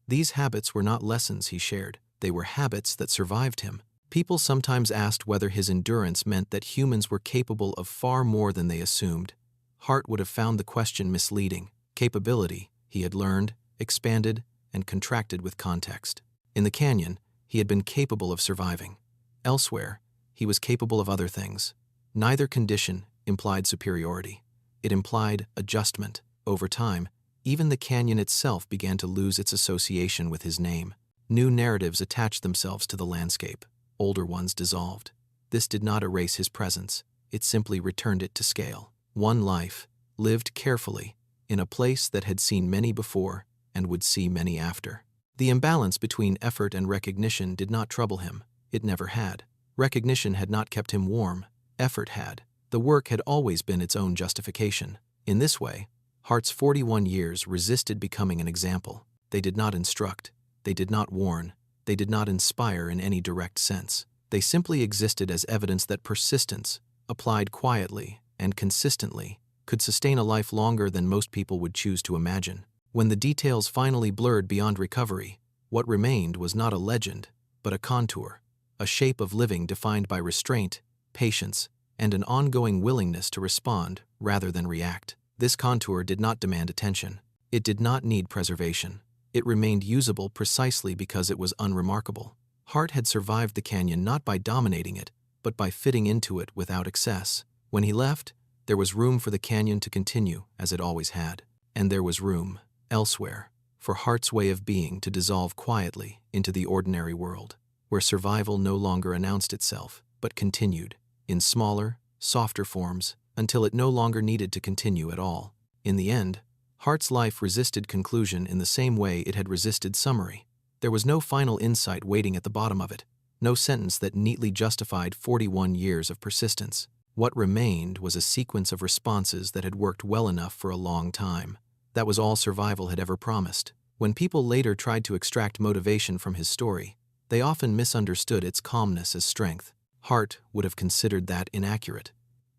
These habits were not lessons he shared. They were habits that survived him. People sometimes asked whether his endurance meant that humans were capable of far more than they assumed. Hart would have found the question misleading. Capability, he had learned, expanded, and contracted with context. In the canyon, he had been capable of surviving. Elsewhere, he was capable of other things. Neither condition implied superiority. It implied adjustment. Over time, even the canyon itself began to lose its association with his name. New narratives attached themselves to the landscape. Older ones dissolved. This did not erase his presence. It simply returned it to scale. One life, lived carefully, in a place that had seen many before and would see many after. The imbalance between effort and recognition did not trouble him. It never had. Recognition had not kept him warm. Effort had. The work had always been its own justification. In this way, Hart's 41 years resisted becoming an example. They did not instruct. They did not warn. They did not inspire in any direct sense. They simply existed as evidence that persistence, applied quietly and consistently, could sustain a life longer than most people would choose to imagine. When the details finally blurred beyond recovery, what remained was not a legend, but a contour, a shape of living defined by restraint, patience, and an ongoing willingness to respond rather than react. This contour did not demand attention. It did not need preservation. It remained usable precisely because it was unremarkable. Hart had survived the canyon not by dominating it, but by fitting into it without excess. When he left, there was room for the canyon to continue as it always had. And there was room, elsewhere, for Hart's way of being to dissolve quietly into the ordinary world, where survival no longer announced itself, but continued, in smaller, softer forms, until it no longer needed to continue at all. In the end, Hart's life resisted conclusion in the same way it had resisted summary. There was no final insight waiting at the bottom of it, no sentence that neatly justified 41 years of persistence. What remained was a sequence of responses that had worked well enough for a long time. That was all survival had ever promised. When people later tried to extract motivation from his story, they often misunderstood its calmness as strength. Hart would have considered that inaccurate.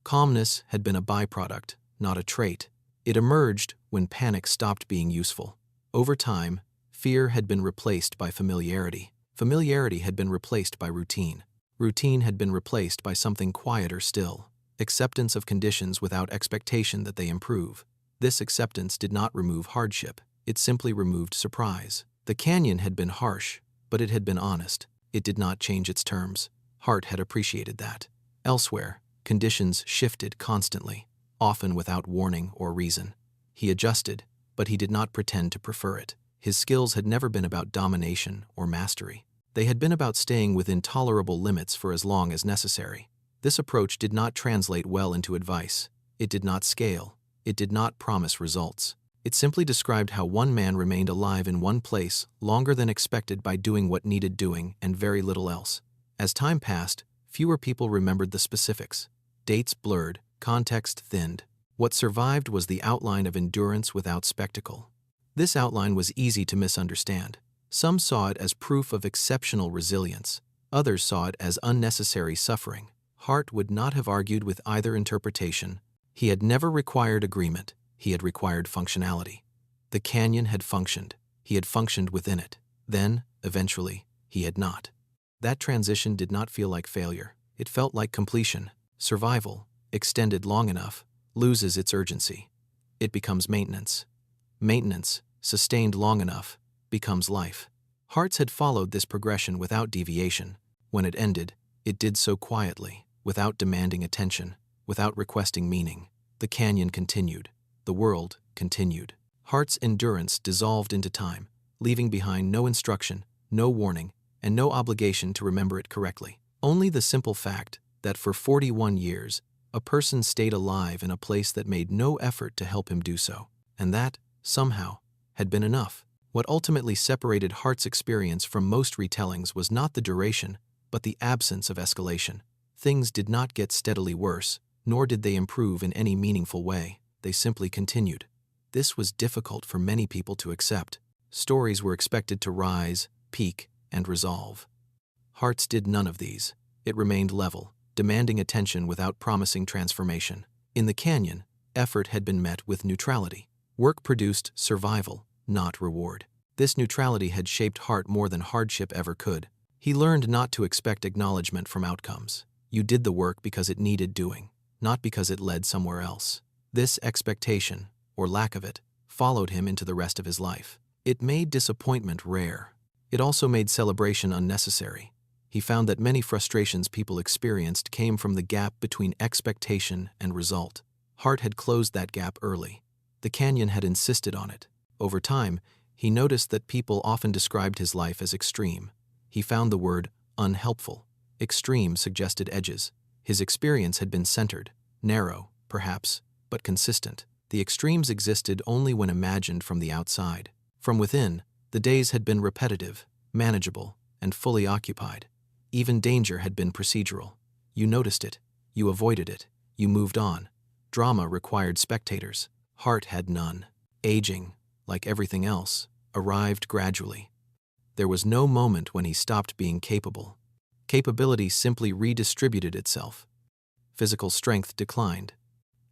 Calmness had been a byproduct, not a trait. It emerged when panic stopped being useful. Over time, fear had been replaced by familiarity. Familiarity had been replaced by routine. Routine had been replaced by something quieter still. Acceptance of conditions without expectation that they improve. This acceptance did not remove hardship, it simply removed surprise. The canyon had been harsh, but it had been honest. It did not change its terms. Hart had appreciated that. Elsewhere, conditions shifted constantly, often without warning or reason. He adjusted, but he did not pretend to prefer it. His skills had never been about domination or mastery. They had been about staying within tolerable limits for as long as necessary. This approach did not translate well into advice. It did not scale. It did not promise results. It simply described how one man remained alive in one place longer than expected by doing what needed doing and very little else. As time passed, fewer people remembered the specifics. Dates blurred, context thinned. What survived was the outline of endurance without spectacle. This outline was easy to misunderstand. Some saw it as proof of exceptional resilience. Others saw it as unnecessary suffering. Hart would not have argued with either interpretation. He had never required agreement. He had required functionality. The canyon had functioned. He had functioned within it. Then, eventually, he had not. That transition did not feel like failure. It felt like completion. Survival, extended long enough, loses its urgency. It becomes maintenance. Maintenance, sustained long enough, becomes life. Hart's had followed this progression without deviation. When it ended, it did so quietly, without demanding attention, without requesting meaning. The canyon continued. The world continued. Hart's endurance dissolved into time, leaving behind no instruction, no warning, and no obligation to remember it correctly. Only the simple fact that for 41 years, a person stayed alive in a place that made no effort to help him do so. And that, somehow, had been enough. What ultimately separated Hart's experience from most retellings was not the duration, but the absence of escalation. Things did not get steadily worse, nor did they improve in any meaningful way. They simply continued. This was difficult for many people to accept. Stories were expected to rise, peak, and resolve. Hart's did none of these. It remained level, demanding attention without promising transformation. In the canyon, effort had been met with neutrality. Work produced survival, not reward. This neutrality had shaped Hart more than hardship ever could. He learned not to expect acknowledgement from outcomes. You did the work because it needed doing, not because it led somewhere else. This expectation, or lack of it, followed him into the rest of his life. It made disappointment rare. It also made celebration unnecessary. He found that many frustrations people experienced came from the gap between expectation and result. Hart had closed that gap early. The canyon had insisted on it. Over time, he noticed that people often described his life as extreme. He found the word unhelpful. Extreme suggested edges. His experience had been centered, narrow, perhaps, but consistent. The extremes existed only when imagined from the outside. From within, the days had been repetitive, manageable, and fully occupied. Even danger had been procedural. You noticed it, you avoided it, you moved on. Drama required spectators. Hart had none. Aging, like everything else, arrived gradually. There was no moment when he stopped being capable. Capability simply redistributed itself. Physical strength declined.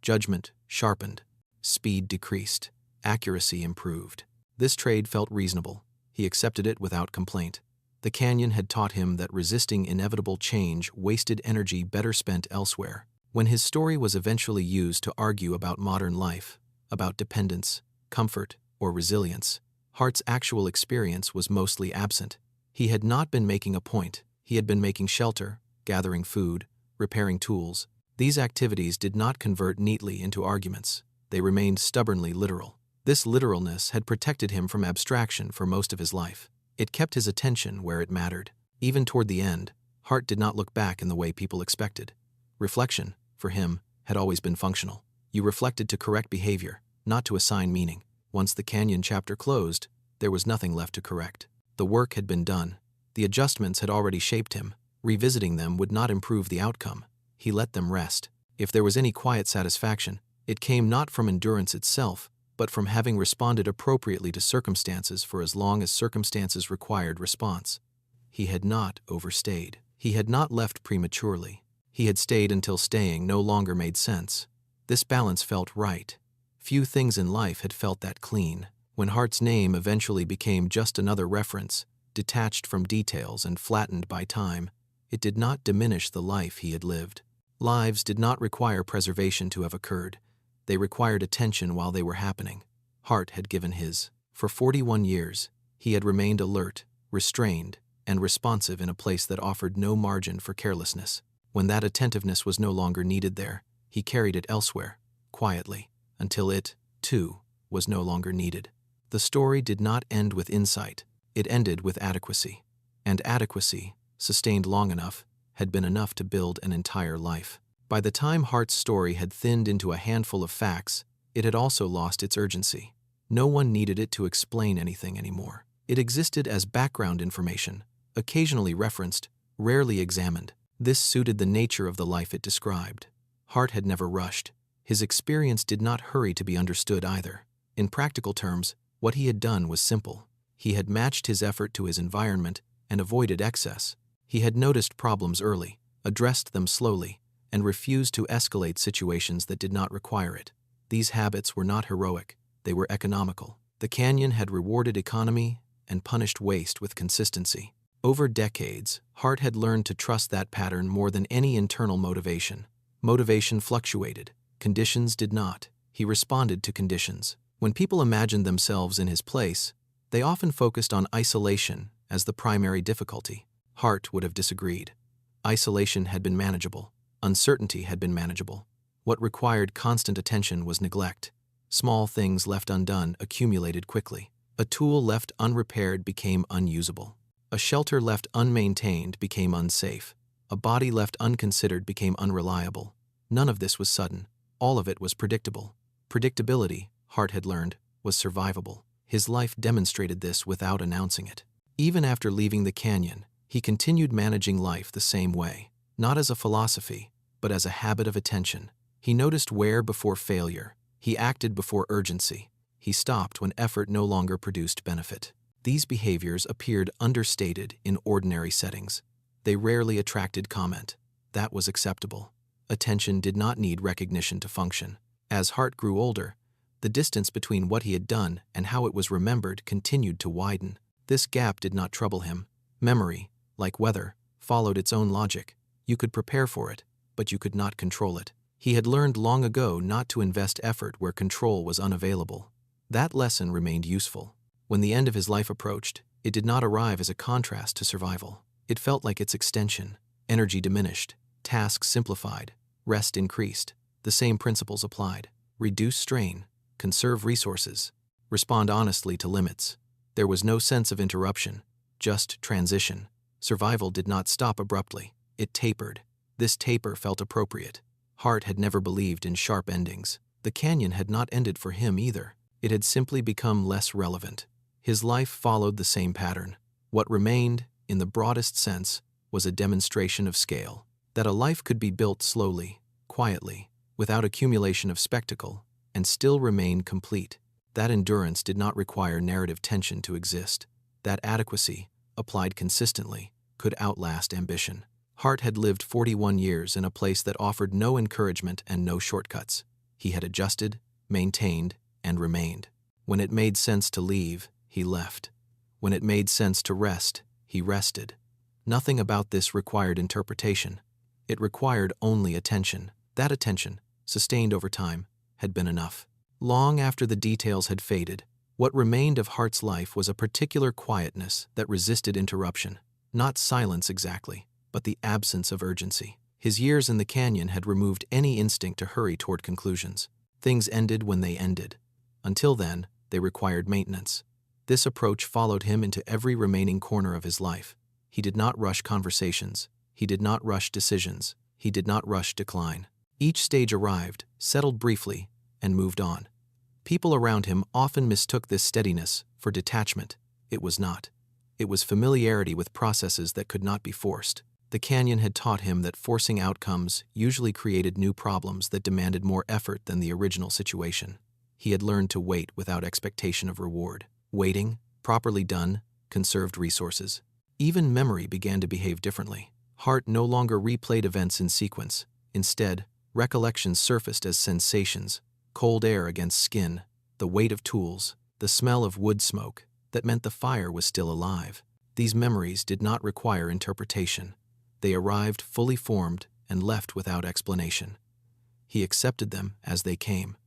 Judgment sharpened. Speed decreased. Accuracy improved. This trade felt reasonable. He accepted it without complaint. The canyon had taught him that resisting inevitable change wasted energy better spent elsewhere. When his story was eventually used to argue about modern life, about dependence, comfort, or resilience, Hart's actual experience was mostly absent. He had not been making a point. He had been making shelter, gathering food, repairing tools. These activities did not convert neatly into arguments. They remained stubbornly literal. This literalness had protected him from abstraction for most of his life. It kept his attention where it mattered. Even toward the end, Hart did not look back in the way people expected. Reflection, for him, had always been functional. You reflected to correct behavior, not to assign meaning. Once the canyon chapter closed, there was nothing left to correct. The work had been done. The adjustments had already shaped him. Revisiting them would not improve the outcome. He let them rest. If there was any quiet satisfaction, it came not from endurance itself, but from having responded appropriately to circumstances for as long as circumstances required response. He had not overstayed. He had not left prematurely. He had stayed until staying no longer made sense. This balance felt right. Few things in life had felt that clean. When Hart's name eventually became just another reference, detached from details and flattened by time, it did not diminish the life he had lived. Lives did not require preservation to have occurred. They required attention while they were happening. Hart had given his. For 41 years, he had remained alert, restrained, and responsive in a place that offered no margin for carelessness. When that attentiveness was no longer needed there, he carried it elsewhere, quietly, until it, too, was no longer needed. The story did not end with insight. It ended with adequacy. And adequacy, sustained long enough, had been enough to build an entire life. By the time Hart's story had thinned into a handful of facts, it had also lost its urgency. No one needed it to explain anything anymore. It existed as background information, occasionally referenced, rarely examined. This suited the nature of the life it described. Hart had never rushed. His experience did not hurry to be understood either. In practical terms, what he had done was simple. He had matched his effort to his environment and avoided excess. He had noticed problems early, addressed them slowly, and refused to escalate situations that did not require it. These habits were not heroic, they were economical. The canyon had rewarded economy and punished waste with consistency. Over decades, Hart had learned to trust that pattern more than any internal motivation. Motivation fluctuated. Conditions did not. He responded to conditions. When people imagined themselves in his place, they often focused on isolation as the primary difficulty. Hart would have disagreed. Isolation had been manageable. Uncertainty had been manageable. What required constant attention was neglect. Small things left undone accumulated quickly. A tool left unrepaired became unusable. A shelter left unmaintained became unsafe. A body left unconsidered became unreliable. None of this was sudden. All of it was predictable. Predictability, Hart had learned, was survivable. His life demonstrated this without announcing it. Even after leaving the canyon, he continued managing life the same way, not as a philosophy, but as a habit of attention. He noticed where before failure. He acted before urgency. He stopped when effort no longer produced benefit. These behaviors appeared understated in ordinary settings. They rarely attracted comment. That was acceptable. Attention did not need recognition to function. As Hart grew older, the distance between what he had done and how it was remembered continued to widen. This gap did not trouble him. Memory, like weather, followed its own logic. You could prepare for it, but you could not control it. He had learned long ago not to invest effort where control was unavailable. That lesson remained useful. When the end of his life approached, it did not arrive as a contrast to survival. It felt like its extension. Energy diminished, tasks simplified, rest increased. The same principles applied. Reduce strain, conserve resources, respond honestly to limits. There was no sense of interruption, just transition. Survival did not stop abruptly. It tapered. This taper felt appropriate. Hart had never believed in sharp endings. The canyon had not ended for him either. It had simply become less relevant. His life followed the same pattern. What remained, in the broadest sense, was a demonstration of scale. That a life could be built slowly, quietly, without accumulation of spectacle, and still remain complete. That endurance did not require narrative tension to exist. That adequacy, applied consistently, could outlast ambition. Hart had lived 41 years in a place that offered no encouragement and no shortcuts. He had adjusted, maintained, and remained. When it made sense to leave, he left. When it made sense to rest, he rested. Nothing about this required interpretation. It required only attention. That attention, sustained over time, had been enough. Long after the details had faded, what remained of Hart's life was a particular quietness that resisted interruption. Not silence exactly, but the absence of urgency. His years in the canyon had removed any instinct to hurry toward conclusions. Things ended when they ended. Until then, they required maintenance. This approach followed him into every remaining corner of his life. He did not rush conversations. He did not rush decisions. He did not rush decline. Each stage arrived, settled briefly, and moved on. People around him often mistook this steadiness for detachment. It was not. It was familiarity with processes that could not be forced. The canyon had taught him that forcing outcomes usually created new problems that demanded more effort than the original situation. He had learned to wait without expectation of reward. Waiting, properly done, conserved resources. Even memory began to behave differently. Hart no longer replayed events in sequence. Instead, recollections surfaced as sensations: cold air against skin, the weight of tools, the smell of wood smoke. That meant the fire was still alive. These memories did not require interpretation. They arrived fully formed and left without explanation. He accepted them as they came.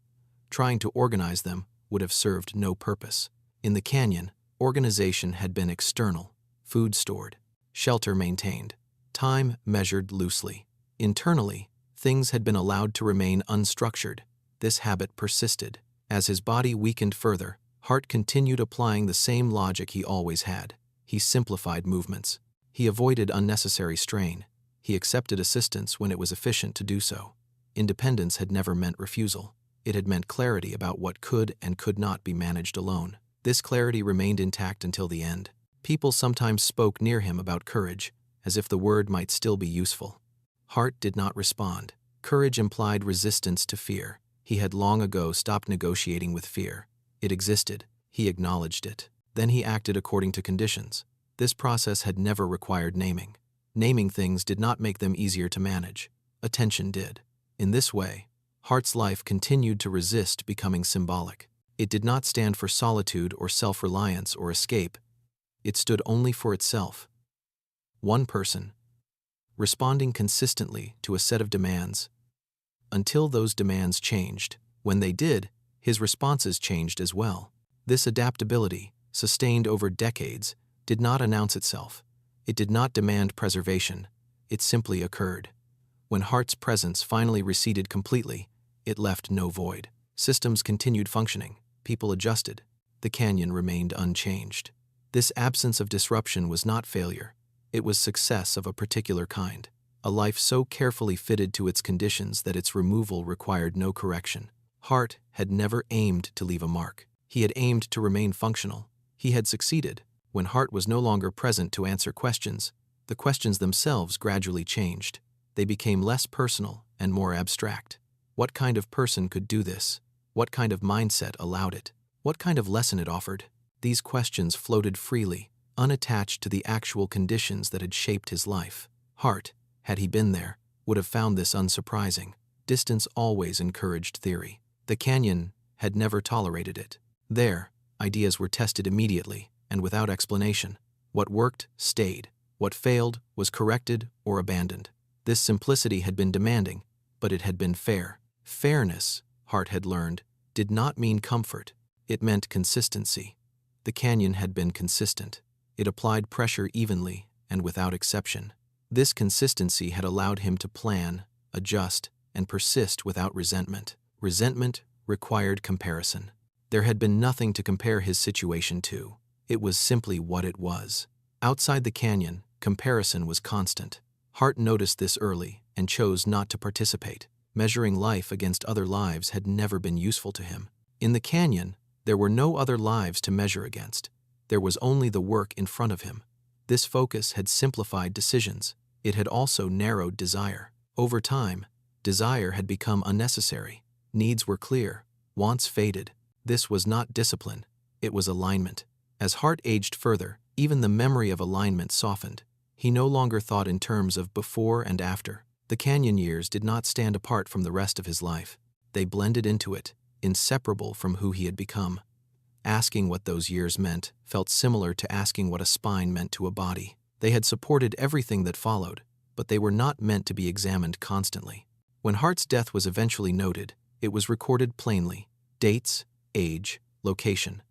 Trying to organize them would have served no purpose. In the canyon, organization had been external, food stored, shelter maintained, time measured loosely. Internally, things had been allowed to remain unstructured. This habit persisted. As his body weakened further, Hart continued applying the same logic he always had. He simplified movements. He avoided unnecessary strain. He accepted assistance when it was efficient to do so. Independence had never meant refusal. It had meant clarity about what could and could not be managed alone. This clarity remained intact until the end. People sometimes spoke near him about courage, as if the word might still be useful. Hart did not respond. Courage implied resistance to fear. He had long ago stopped negotiating with fear. It existed. He acknowledged it. Then he acted according to conditions. This process had never required naming. Naming things did not make them easier to manage. Attention did. In this way, Hart's life continued to resist becoming symbolic. It did not stand for solitude or self-reliance or escape. It stood only for itself. One person, responding consistently to a set of demands, until those demands changed. When they did, his responses changed as well. This adaptability, sustained over decades, did not announce itself. It did not demand preservation. It simply occurred. When Hart's presence finally receded completely, it left no void. Systems continued functioning. People adjusted. The canyon remained unchanged. This absence of disruption was not failure. It was success of a particular kind. A life so carefully fitted to its conditions that its removal required no correction. Hart had never aimed to leave a mark. He had aimed to remain functional. He had succeeded. When Hart was no longer present to answer questions, the questions themselves gradually changed. They became less personal and more abstract. What kind of person could do this? What kind of mindset allowed it? What kind of lesson it offered? These questions floated freely, unattached to the actual conditions that had shaped his life. Hart, had he been there, would have found this unsurprising. Distance always encouraged theory. The canyon had never tolerated it. There, ideas were tested immediately and without explanation. What worked stayed. What failed was corrected or abandoned. This simplicity had been demanding, but it had been fair. Fairness, Hart had learned, did not mean comfort. It meant consistency. The canyon had been consistent. It applied pressure evenly and without exception. This consistency had allowed him to plan, adjust, and persist without resentment. Resentment required comparison. There had been nothing to compare his situation to. It was simply what it was. Outside the canyon, comparison was constant. Hart noticed this early and chose not to participate. Measuring life against other lives had never been useful to him. In the canyon, there were no other lives to measure against. There was only the work in front of him. This focus had simplified decisions. It had also narrowed desire. Over time, desire had become unnecessary. Needs were clear. Wants faded. This was not discipline. It was alignment. As Hart aged further, even the memory of alignment softened. He no longer thought in terms of before and after. The canyon years did not stand apart from the rest of his life. They blended into it, inseparable from who he had become. Asking what those years meant felt similar to asking what a spine meant to a body. They had supported everything that followed, but they were not meant to be examined constantly. When Hart's death was eventually noted, it was recorded plainly. Dates, age, location.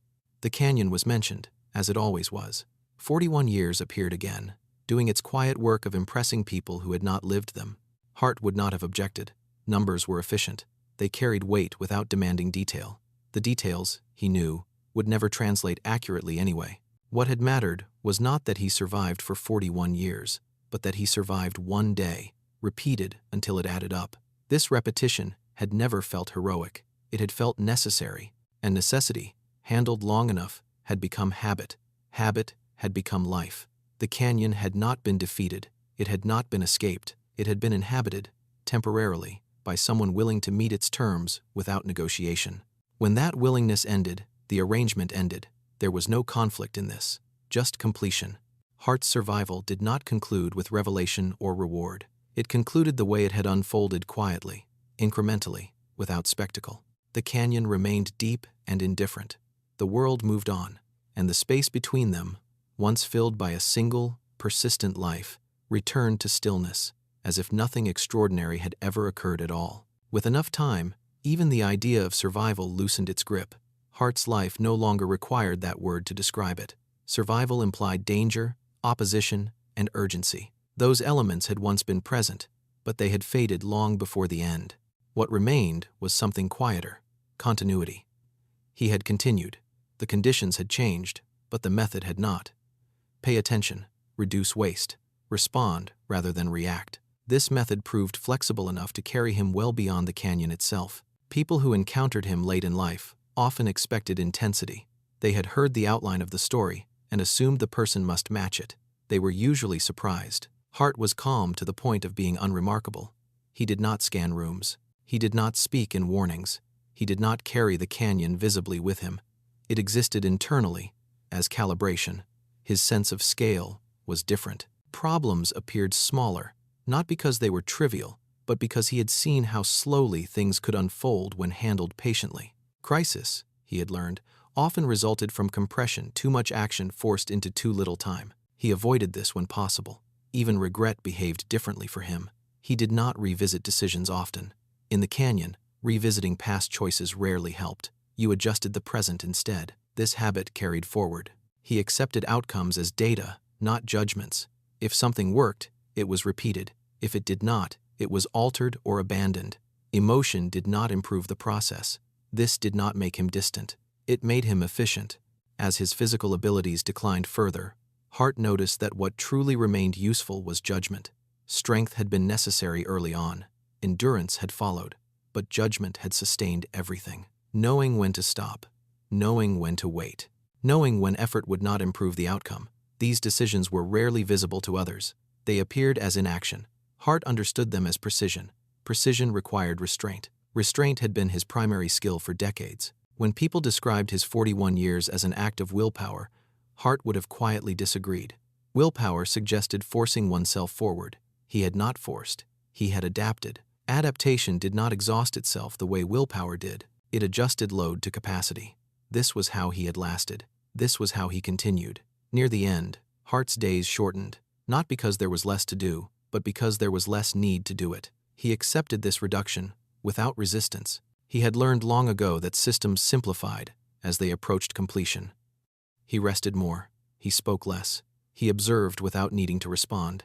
The canyon was mentioned, as it always was. 41 years appeared again, doing its quiet work of impressing people who had not lived them. Hart would not have objected. Numbers were efficient. They carried weight without demanding detail. The details, he knew, would never translate accurately anyway. What had mattered was not that he survived for 41 years, but that he survived one day, repeated until it added up. This repetition had never felt heroic. It had felt necessary, and necessity, handled long enough, had become habit. Habit had become life. The canyon had not been defeated. It had not been escaped. It had been inhabited, temporarily, by someone willing to meet its terms without negotiation. When that willingness ended, the arrangement ended. There was no conflict in this, just completion. Hart's survival did not conclude with revelation or reward. It concluded the way it had unfolded quietly, incrementally, without spectacle. The canyon remained deep and indifferent. The world moved on, and the space between them once filled by a single, persistent life, returned to stillness, as if nothing extraordinary had ever occurred at all. With enough time, even the idea of survival loosened its grip. Hart's life no longer required that word to describe it. Survival implied danger, opposition, and urgency. Those elements had once been present, but they had faded long before the end. What remained was something quieter: continuity. He had continued. The conditions had changed, but the method had not. Pay attention, reduce waste, respond rather than react. This method proved flexible enough to carry him well beyond the canyon itself. People who encountered him late in life often expected intensity. They had heard the outline of the story and assumed the person must match it. They were usually surprised. Hart was calm to the point of being unremarkable. He did not scan rooms. He did not speak in warnings. He did not carry the canyon visibly with him. It existed internally, as calibration. His sense of scale was different. Problems appeared smaller, not because they were trivial, but because he had seen how slowly things could unfold when handled patiently. Crisis, he had learned, often resulted from compression, too much action forced into too little time. He avoided this when possible. Even regret behaved differently for him. He did not revisit decisions often. In the canyon, revisiting past choices rarely helped. You adjusted the present instead. This habit carried forward. He accepted outcomes as data, not judgments. If something worked, it was repeated. If it did not, it was altered or abandoned. Emotion did not improve the process. This did not make him distant. It made him efficient. As his physical abilities declined further, Hart noticed that what truly remained useful was judgment. Strength had been necessary early on. Endurance had followed, but judgment had sustained everything. Knowing when to stop, knowing when to wait, knowing when effort would not improve the outcome. These decisions were rarely visible to others. They appeared as inaction. Hart understood them as precision. Precision required restraint. Restraint had been his primary skill for decades. When people described his 41 years as an act of willpower, Hart would have quietly disagreed. Willpower suggested forcing oneself forward. He had not forced. He had adapted. Adaptation did not exhaust itself the way willpower did. It adjusted load to capacity. This was how he had lasted. This was how he continued. Near the end, Hart's days shortened, not because there was less to do, but because there was less need to do it. He accepted this reduction without resistance. He had learned long ago that systems simplified as they approached completion. He rested more. He spoke less. He observed without needing to respond.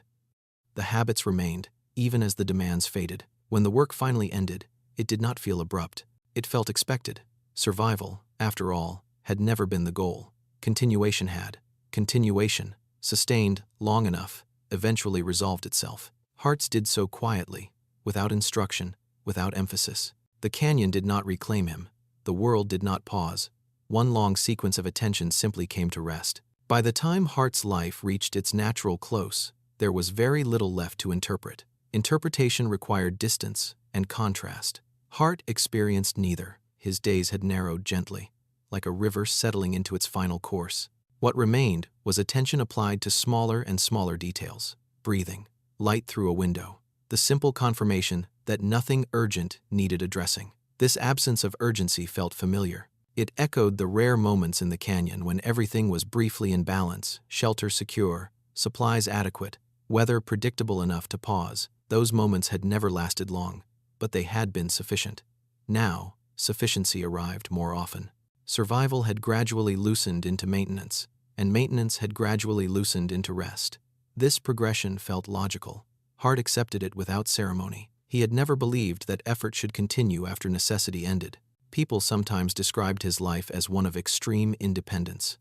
The habits remained, even as the demands faded. When the work finally ended, it did not feel abrupt. It felt expected. Survival, after all, had never been the goal. Continuation had. Continuation, sustained long enough, eventually resolved itself. Hart's did so quietly, without instruction, without emphasis. The canyon did not reclaim him. The world did not pause. One long sequence of attention simply came to rest. By the time Hart's life reached its natural close, there was very little left to interpret. Interpretation required distance and contrast. Hart experienced neither. His days had narrowed gently, like a river settling into its final course. What remained was attention applied to smaller and smaller details. Breathing, light through a window, the simple confirmation that nothing urgent needed addressing. This absence of urgency felt familiar. It echoed the rare moments in the canyon when everything was briefly in balance, shelter secure, supplies adequate, weather predictable enough to pause. Those moments had never lasted long, but they had been sufficient. Now, sufficiency arrived more often. Survival had gradually loosened into maintenance, and maintenance had gradually loosened into rest. This progression felt logical. Hart accepted it without ceremony. He had never believed that effort should continue after necessity ended. People sometimes described his life as one of extreme independence.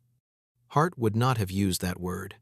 Hart would not have used that word.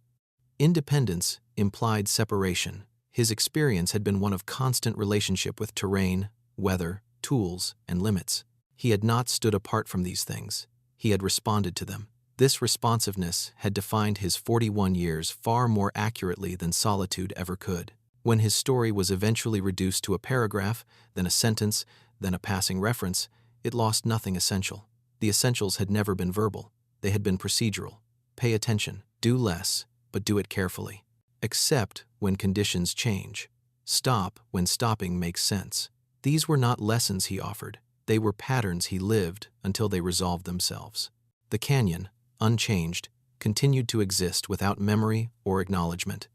Independence implied separation. His experience had been one of constant relationship with terrain, weather, tools, and limits. He had not stood apart from these things. He had responded to them. This responsiveness had defined his 41 years far more accurately than solitude ever could. When his story was eventually reduced to a paragraph, then a sentence, then a passing reference, it lost nothing essential. The essentials had never been verbal. They had been procedural. Pay attention. Do less, but do it carefully. Accept when conditions change. Stop when stopping makes sense. These were not lessons he offered. They were patterns he lived until they resolved themselves. The canyon, unchanged, continued to exist without memory or acknowledgement.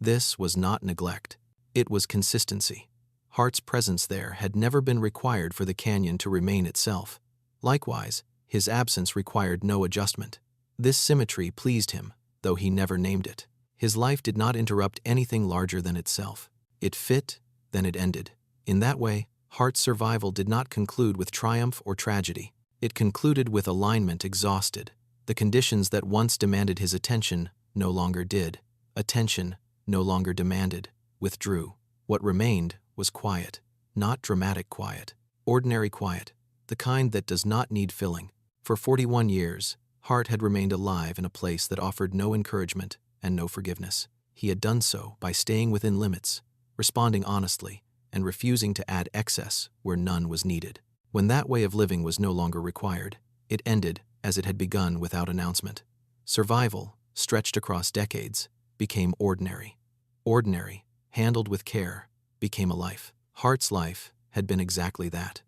This was not neglect. It was consistency. Hart's presence there had never been required for the canyon to remain itself. Likewise, his absence required no adjustment. This symmetry pleased him, though he never named it. His life did not interrupt anything larger than itself. It fit, then it ended. In that way, Hart's survival did not conclude with triumph or tragedy. It concluded with alignment exhausted. The conditions that once demanded his attention no longer did. Attention, no longer demanded, withdrew. What remained was quiet, not dramatic quiet, ordinary quiet, the kind that does not need filling. For 41 years, Hart had remained alive in a place that offered no encouragement and no forgiveness. He had done so by staying within limits, responding honestly, and refusing to add excess where none was needed. When that way of living was no longer required, it ended as it had begun without announcement. Survival, stretched across decades, became ordinary. Ordinary, handled with care, became a life. Hart's life had been exactly that.